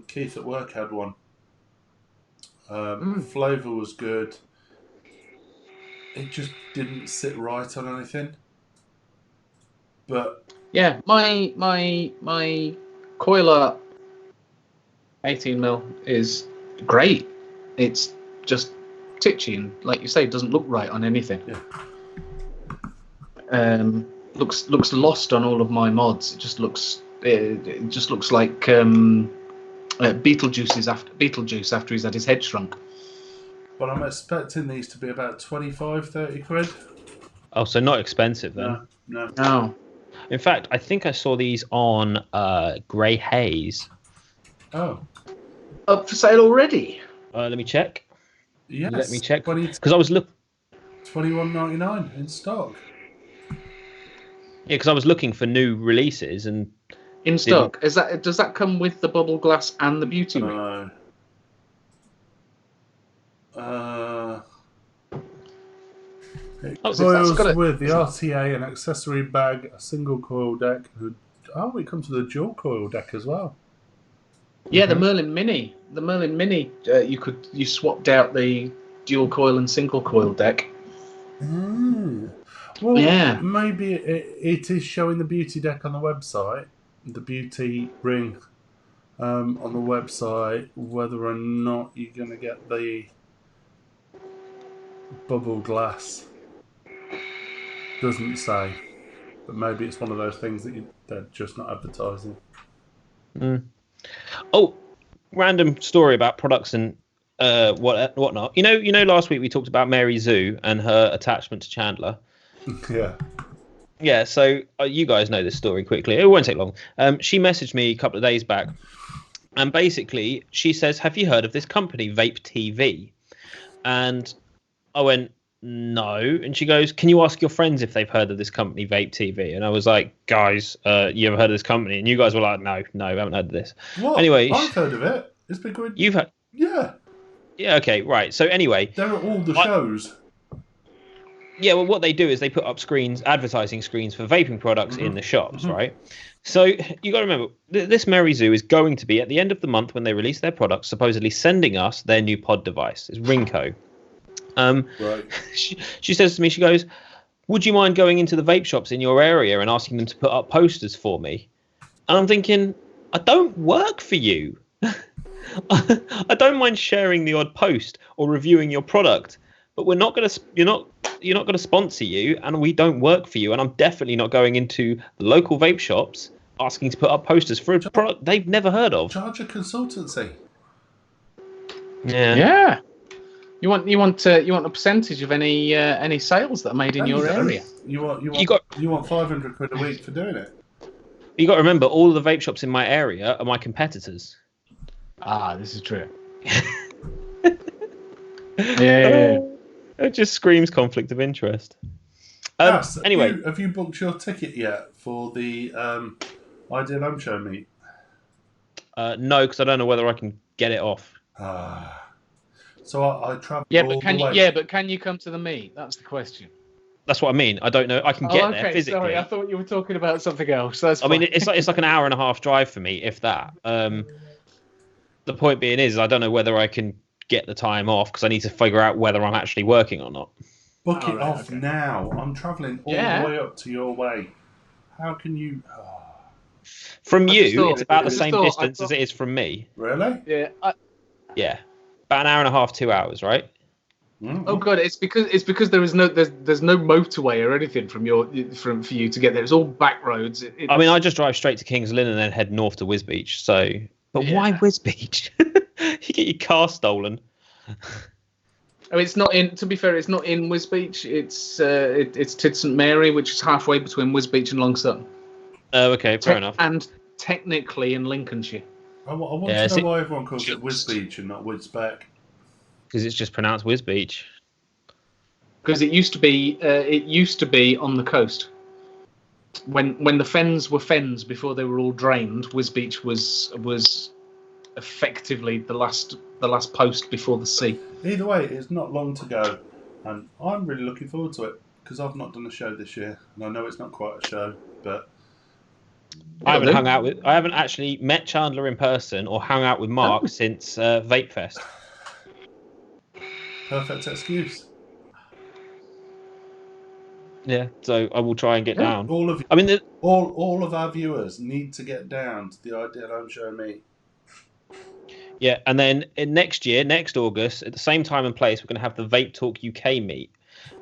Keith at work had one. Flavour was good. It just didn't sit right on anything. But yeah, my Coiler 18 mil is great. It's just titchy and, like you say, it doesn't look right on anything. Yeah. Looks lost on all of my mods. It just looks like Beetlejuice after he's had his head shrunk. But I'm expecting these to be about 25-30 quid. Oh, so not expensive then? No. In fact, I think I saw these on Grey Haze. Oh. Up for sale already? Let me check. Yes. Let me check. Because I was looking. $21.99 in stock. Yeah, because I was looking for new releases and. In stock? Does that come with the bubble glass and the beauty ring? No. It coils with the RTA, an accessory bag, a single coil deck. It comes with a dual coil deck as well. Yeah, the Merlin Mini. The Merlin Mini, you swapped out the dual coil and single coil deck. Well, yeah. Maybe it is showing the beauty deck on the website, the beauty ring on the website. Whether or not you're going to get the bubble glass doesn't say, but maybe it's one of those things that they're just not advertising. Oh, random story about products and whatnot. You know, last week we talked about Mary Zoo and her attachment to Chandler. Yeah. Yeah. So you guys know this story quickly. It won't take long. She messaged me a couple of days back, and basically she says, "Have you heard of this company, Vape TV?" And I went, "No." And she goes, "Can you ask your friends if they've heard of this company, Vape TV?" And I was like, "Guys, you ever heard of this company?" And you guys were like, No, we haven't heard of this. What? Anyway, I've heard of it. It's been good. You've heard? Yeah. Yeah. Okay. Right. So anyway, they're at all the shows. Yeah. Well, what they do is they put up advertising screens for vaping products in the shops, right? So you got to remember, this Mary Zoo is going to be at the end of the month when they release their products, supposedly sending us their new pod device. It's Ringco. Right. She says to me, she goes, "Would you mind going into the vape shops in your area and asking them to put up posters for me?" And I'm thinking, I don't work for you. I don't mind sharing the odd post or reviewing your product, but you're not going to sponsor you, and we don't work for you. And I'm definitely not going into the local vape shops asking to put up posters for a product they've never heard of. Charge a consultancy. Yeah. Yeah. You want a percentage of any sales that are made in your area. You want 500 quid a week for doing it. You got to remember, all the vape shops in my area are my competitors. Ah, this is true. Yeah. It just screams conflict of interest. Anyway, have you booked your ticket yet for the Ideal Home Show meet? No, because I don't know whether I can get it off. So I travel. Yeah, but can you come to the meet? That's the question. That's what I mean. I don't know. I can get there physically. Sorry, I thought you were talking about something else. I mean, it's like an hour and a half drive for me, if that. The point being is, I don't know whether I can get the time off because I need to figure out whether I'm actually working or not. Book it off now. I'm travelling all the way up to your way. How can you? From I you, just thought- it's about I the just same thought- I distance thought- as it is from me. Really? Yeah. Yeah, about an hour and a half, 2 hours, right? Oh god, it's because there is there's no motorway or anything for you to get there. It's all back roads. I mean, I just drive straight to Kings Lynn and then head north to Wisbeach. So, but Yeah. why Wisbeach? You get your car stolen. Oh, it's not in. To be fair, it's not in Wisbeach. It's Tid St Mary, which is halfway between Wisbeach and Long Sutton. Oh, okay, fair enough. And technically in Lincolnshire. I want Yeah, to know why everyone calls it Wisbeach and not Wisbeck. Because it's just pronounced Wisbeach. Because it used to be on the coast. When the fens were fens before they were all drained, Wisbeach was effectively the last post before the sea. Either way, it's not long to go, and I'm really looking forward to it because I've not done a show this year, and I know it's not quite a show, but I haven't actually met Chandler in person or hung out with Mark since Vape Fest. perfect excuse. Yeah, so I will try and get down. All of you, I mean, all of our viewers need to get down to the Ideal Home Show meet. yeah, and then next year, next August, at the same time and place, we're going to have the Vape Talk UK meet.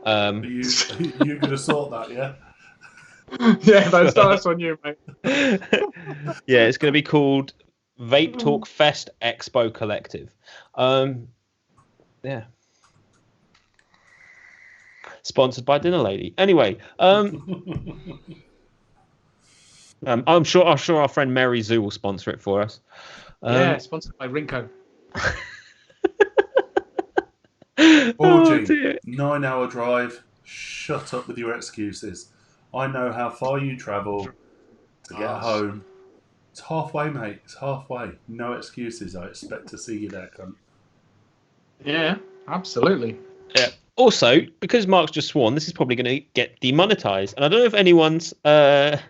You're going to sort that, yeah? Yeah, that's on you, mate. Yeah, it's going to be called Vape Talk Fest Expo Collective. Yeah. Sponsored by Dinner Lady. Anyway, I'm sure our friend Mary Zoo will sponsor it for us. Yeah, sponsored by Rinko. Orgy, 9-hour drive. Shut up with your excuses. I know how far you travel to get home. It's halfway, mate. It's halfway. No excuses. I expect to see you there, cunt. Yeah, absolutely. Yeah. Also, because Mark's just sworn, this is probably going to get demonetized. And I don't know if anyone's heard.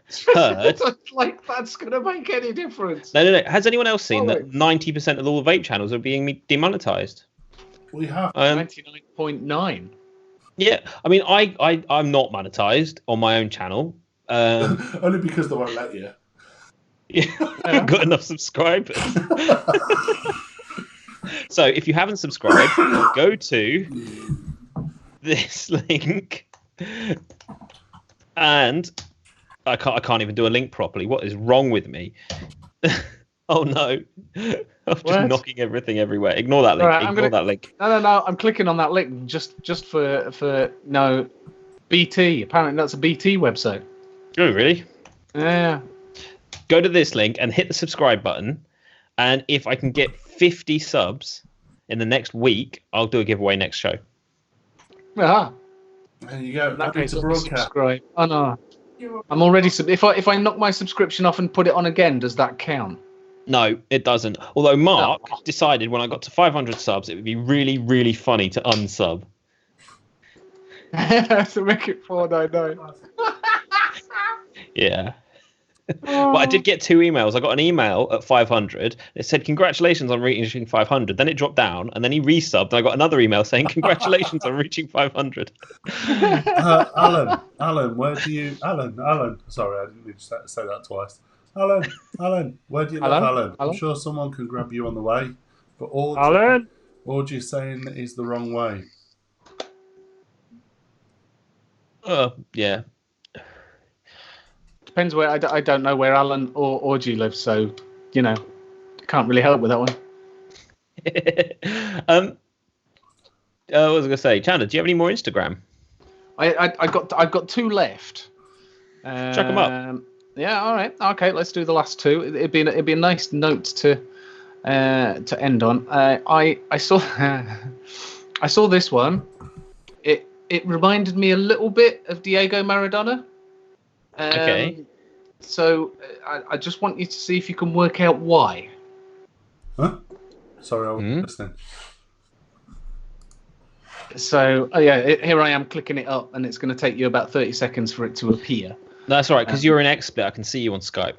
Like, that's going to make any difference. No. Has anyone else seen that 90% of all the vape channels are being demonetized? We have. 99.9. Yeah. I mean, I'm not monetized on my own channel. Only because they won't let you. Yeah, I haven't got enough subscribers. So if you haven't subscribed, go to this link, and I can't even do a link properly. What is wrong with me? Oh no! I'm just knocking everything everywhere. Ignore that link. Right, Ignore that link. No. I'm clicking on that link just for no BT. Apparently that's a BT website. Oh really? Yeah. Go to this link and hit the subscribe button, and if I can get 50 subs in the next week, I'll do a giveaway next show. Ah. There you go. In that case, to broadcast. subscribe. Oh no. I'm already if I knock my subscription off and put it on again, does that count? No, it doesn't. Although Mark decided when I got to 500 subs, it would be really, really funny to unsub. To make it 499. Yeah. But I did get 2 emails. I got an email at 500. It said, congratulations on reaching 500. Then it dropped down, and then he resubbed, and I got another email saying, congratulations on reaching 500. Alan, where do you... Alan. Sorry, I didn't need to say that twice. Alan, where do you live, Alan? I'm sure someone can grab you on the way. But all you're saying is the wrong way. Yeah. Depends where. I don't know where Alan or Orgy lives, so can't really help with that one. What was I going to say? Chandler, do you have any more Instagram? I've got 2 left. Chuck them up. Yeah, all right. Okay, let's do the last 2. It'd be a nice note to end on. I saw I saw this one. It reminded me a little bit of Diego Maradona. Okay. So I just want you to see if you can work out why. Huh? Sorry, I wasn't listening. So here I am clicking it up, and it's going to take you about 30 seconds for it to appear. That's all right, because you're an XSplit. I can see you on Skype.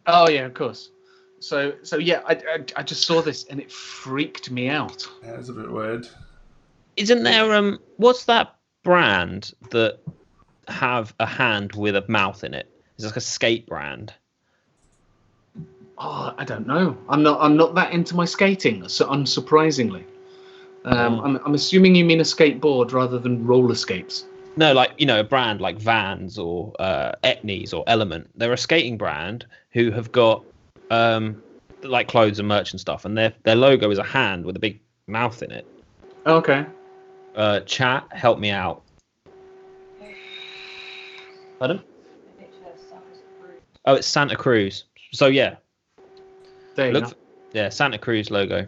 Oh yeah, of course. So yeah, I just saw this and it freaked me out. Yeah, it's a bit weird. Isn't there what's that brand that have a hand with a mouth in it? It's like a skate brand. Oh, I don't know. I'm not that into my skating, so unsurprisingly. I'm assuming you mean a skateboard rather than roller skates. No, like, you know, a brand like Vans or Etnies or Element. They're a skating brand who have got like clothes and merch and stuff, and their logo is a hand with a big mouth in it. Okay. Chat, help me out. Pardon? Oh, it's Santa Cruz. So yeah. There you go. Yeah, Santa Cruz logo.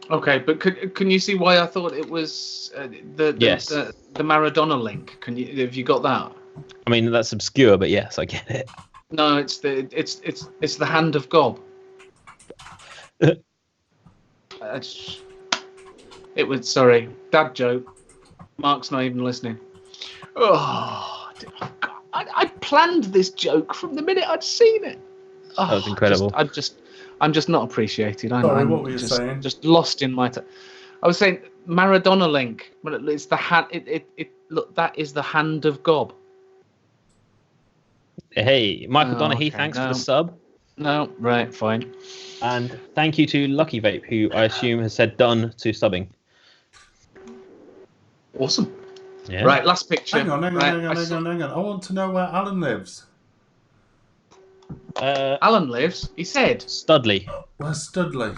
Okay, but can you see why I thought it was the Maradona link? Have you got that? I mean, that's obscure, but yes, I get it. No, it's the hand of Gob. It was, sorry, dad joke. Mark's not even listening. Oh, God. I planned this joke from the minute I'd seen it. Oh, That was incredible. I'm just not appreciated. Sorry, what were you saying? Just lost in my. I was saying Maradona link. But it's the hand. Look, that is the hand of Gob. Hey, Michael Donaghy, thanks for the sub. No, right, fine. And thank you to Lucky Vape, who I assume has said done to subbing. Awesome. Yeah. Right, last picture. Hang on. I want to know where Alan lives. Alan lives, he said. Studley. Where's Studley?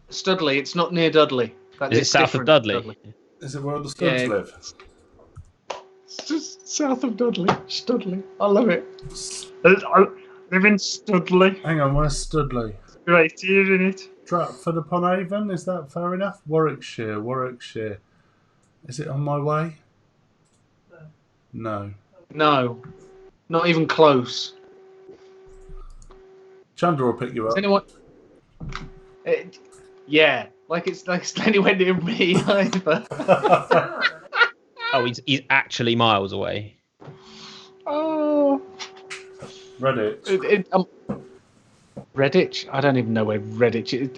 Studley, it's not near Dudley. Is it south of Dudley? Is it where the Studs live? It's just south of Dudley. Studley. I love it. I live in Studley. Hang on, where's Studley? Right here, isn't it? Stratford upon Avon, is that fair enough? Warwickshire. Is it on my way? No. No. Not even close. Chandler will pick you up. Is anyone? Yeah, it's anywhere near me either. Oh, he's actually miles away. Oh. Redditch. Redditch? I don't even know where Redditch is.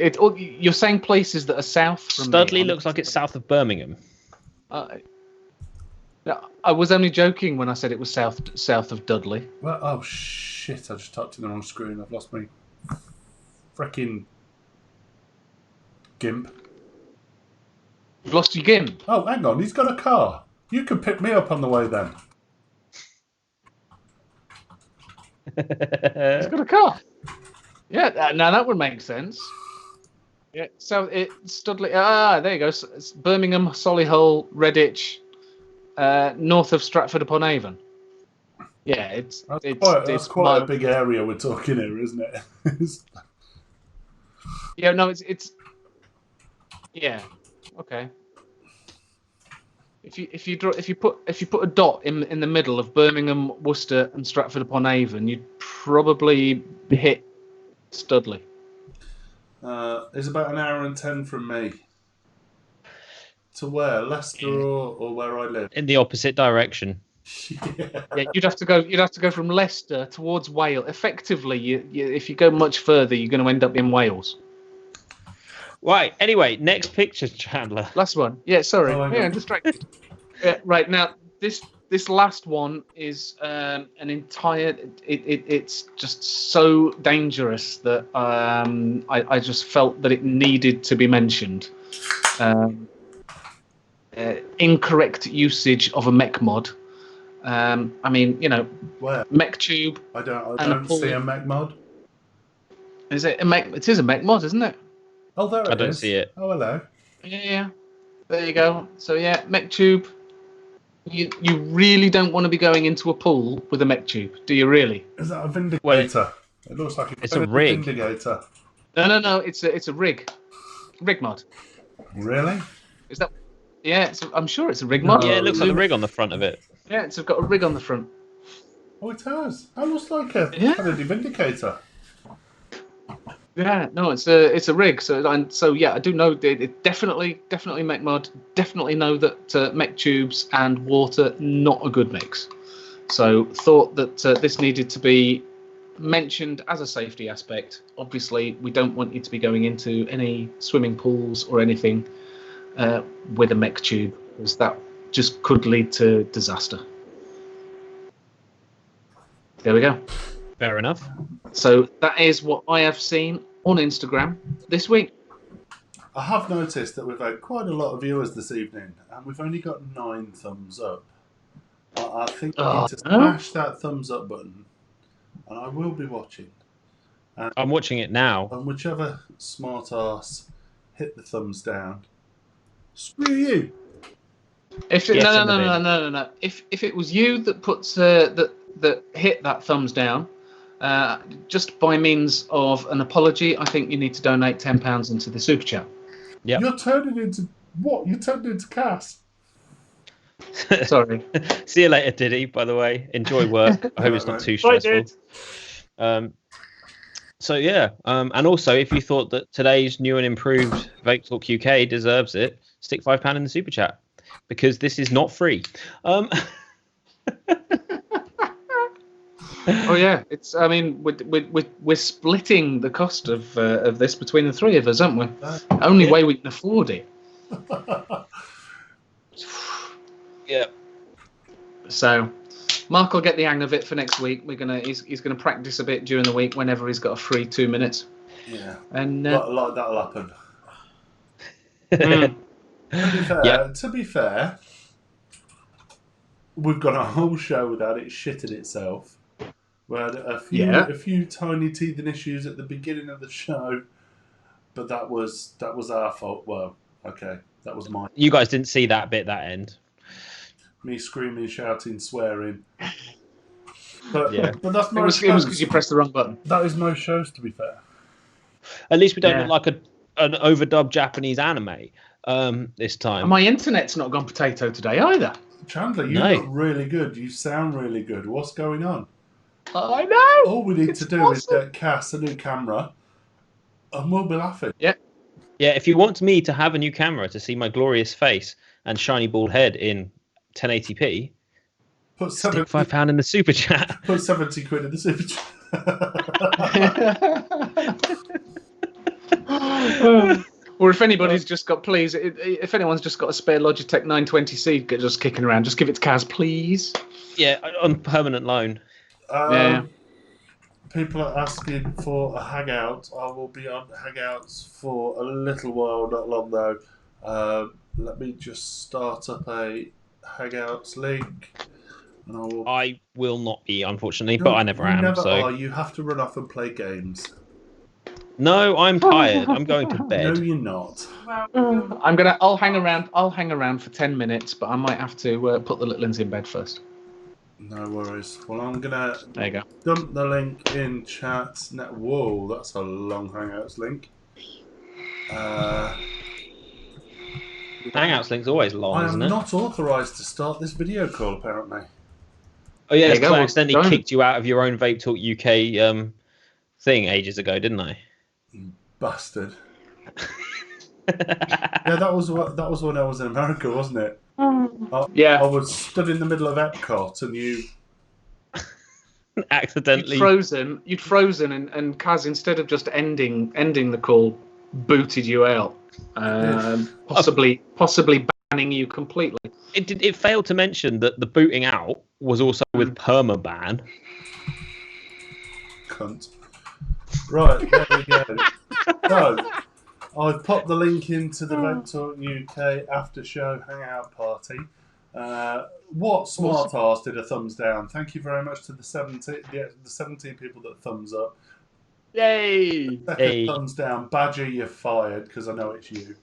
You're saying places that are south from Studley me. looks like it's south of Birmingham. I was only joking when I said it was south of Dudley. Well, oh shit! I just typed in the wrong screen. I've lost my freaking gimp. You've lost your gimp. Oh, hang on. He's got a car. You could pick me up on the way then. He's got a car. Yeah, now that would make sense. Yeah, so it's Studley. There you go. It's Birmingham, Solihull, Redditch, north of Stratford upon Avon. Yeah, it's quite a big area we're talking here, isn't it? Yeah, no, it's yeah, okay. If you put a dot in the middle of Birmingham, Worcester, and Stratford upon Avon, you'd probably hit Studley. It's about an hour and 10 from me. To where? Leicester or where I live? In the opposite direction. Yeah, you'd have to go from Leicester towards Wales. Effectively, if you go much further, you're going to end up in Wales. Right. Anyway, next picture, Chandler. Last one. Yeah, sorry. Oh, I'm distracted. Right now, this last one is an entire. It's just so dangerous that I just felt that it needed to be mentioned. Incorrect usage of a mech mod. I mean, Where? mech tube. I don't see a mech mod. Is it a mech? It is a mech mod, isn't it? Oh, there it is. I don't see it. Oh, hello. Yeah. There you go. So yeah, mech tube. You really don't want to be going into a pool with a mech tube, do you really? Is that a Vindicator? Well, it looks like it's a rig. Vindicator. No. It's a rig mod. Really? Is that? Yeah, I'm sure it's a rig mod. Yeah, it looks like a rig on the front of it. Yeah, it's got a rig on the front. Oh, it has. That looks like a Kennedy Vindicator. Yeah, no, it's a rig. So yeah, I do know it definitely mech mod. Definitely know that mech tubes and water not a good mix. So thought that this needed to be mentioned as a safety aspect. Obviously, we don't want you to be going into any swimming pools or anything with a mech tube, because that just could lead to disaster. There we go. Fair enough. So that is what I have seen on Instagram this week. I have noticed that we've had quite a lot of viewers this evening, and we've only got 9 thumbs up. I think we need to smash that thumbs up button, and I will be watching. And, I'm watching it now. And whichever smart ass hit the thumbs down, screw you. No. If it was you that puts that hit that thumbs down, just by means of an apology, I think you need to donate £10 into the super chat. Yeah. You're turning into what? You're turning into Cass. Sorry. See you later, Diddy. By the way, enjoy work. I hope it's not too stressful. So yeah, and also if you thought that today's new and improved Vape Talk UK deserves it, stick £5 in the super chat because this is not free. Oh yeah, it's. I mean, we're splitting the cost of this between the 3 of us, aren't we? Only way we can afford it. Yeah. So, Mark will get the hang of it for next week. He's gonna practice a bit during the week whenever he's got a free 2 minutes. Yeah. And like that'll happen. To be fair, we've got a whole show without it shitting itself. We had a few tiny teething issues at the beginning of the show, but that was our fault. Well, okay, that was mine. You guys didn't see that end. Me screaming, shouting, swearing. But that's most shows. It was because you pressed the wrong button. That is most shows, to be fair. At least we don't look like an overdubbed Japanese anime this time. And my internet's not gone potato today either. Chandler, you look really good. You sound really good. What's going on? I know. All we need to do is get Cass a new camera, and we'll be laughing. Yeah. Yeah, if you want me to have a new camera to see my glorious face and shiny bald head in 1080p, stick £5 in the super chat. Put 70 quid in the super chat. Or if anybody's just got, please, if anyone's just got a spare Logitech 920C just kicking around, just give it to Kaz, please. Yeah, on permanent loan. People are asking for a hangout. I will be on hangouts for a little while, not long though. Let me just start up a hangouts link. And I will not be, unfortunately, but I never am. You never so are. You have to run off and play games. No, I'm tired. I'm going to bed. No, you're not. I'll hang around for 10 minutes, but I might have to put the little ones in bed first. No worries. Well, I'm gonna there you go. Dump the link in chat. Whoa, that's a long Hangouts link. Hangouts link's always long, isn't it? I am not authorised to start this video call, apparently. Oh yeah, because I accidentally kicked you out of your own Vape Talk UK thing ages ago, didn't I? Bastard. Yeah, that was when I was in America, wasn't it? Yeah. I was stood in the middle of Epcot and you accidentally you'd frozen and Kaz, instead of just ending the call, booted you out. Possibly banning you completely. It failed to mention that the booting out was also with permaban. Cunt. Right, there we go. So, I've popped the link into the Vape Talk UK after show hangout party. What smart ass did a thumbs down? Thank you very much to the 17 people that thumbs up. Yay! Second thumbs down. Badger, you're fired because I know it's you.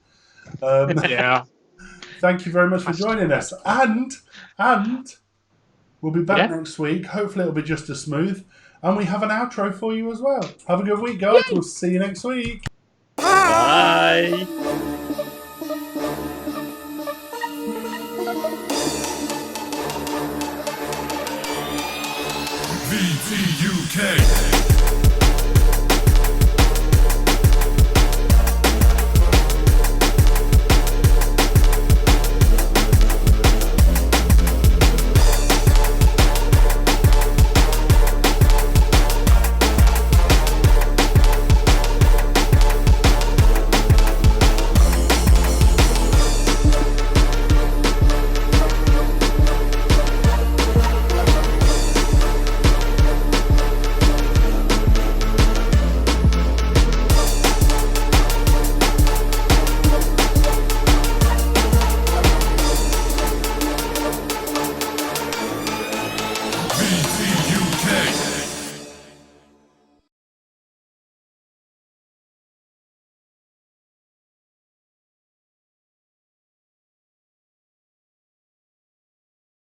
Yeah. Thank you very much for joining us. And we'll be back next week. Hopefully it'll be just as smooth. And we have an outro for you as well. Have a good week, guys. Yay. We'll see you next week. Bye. VTUK. VT.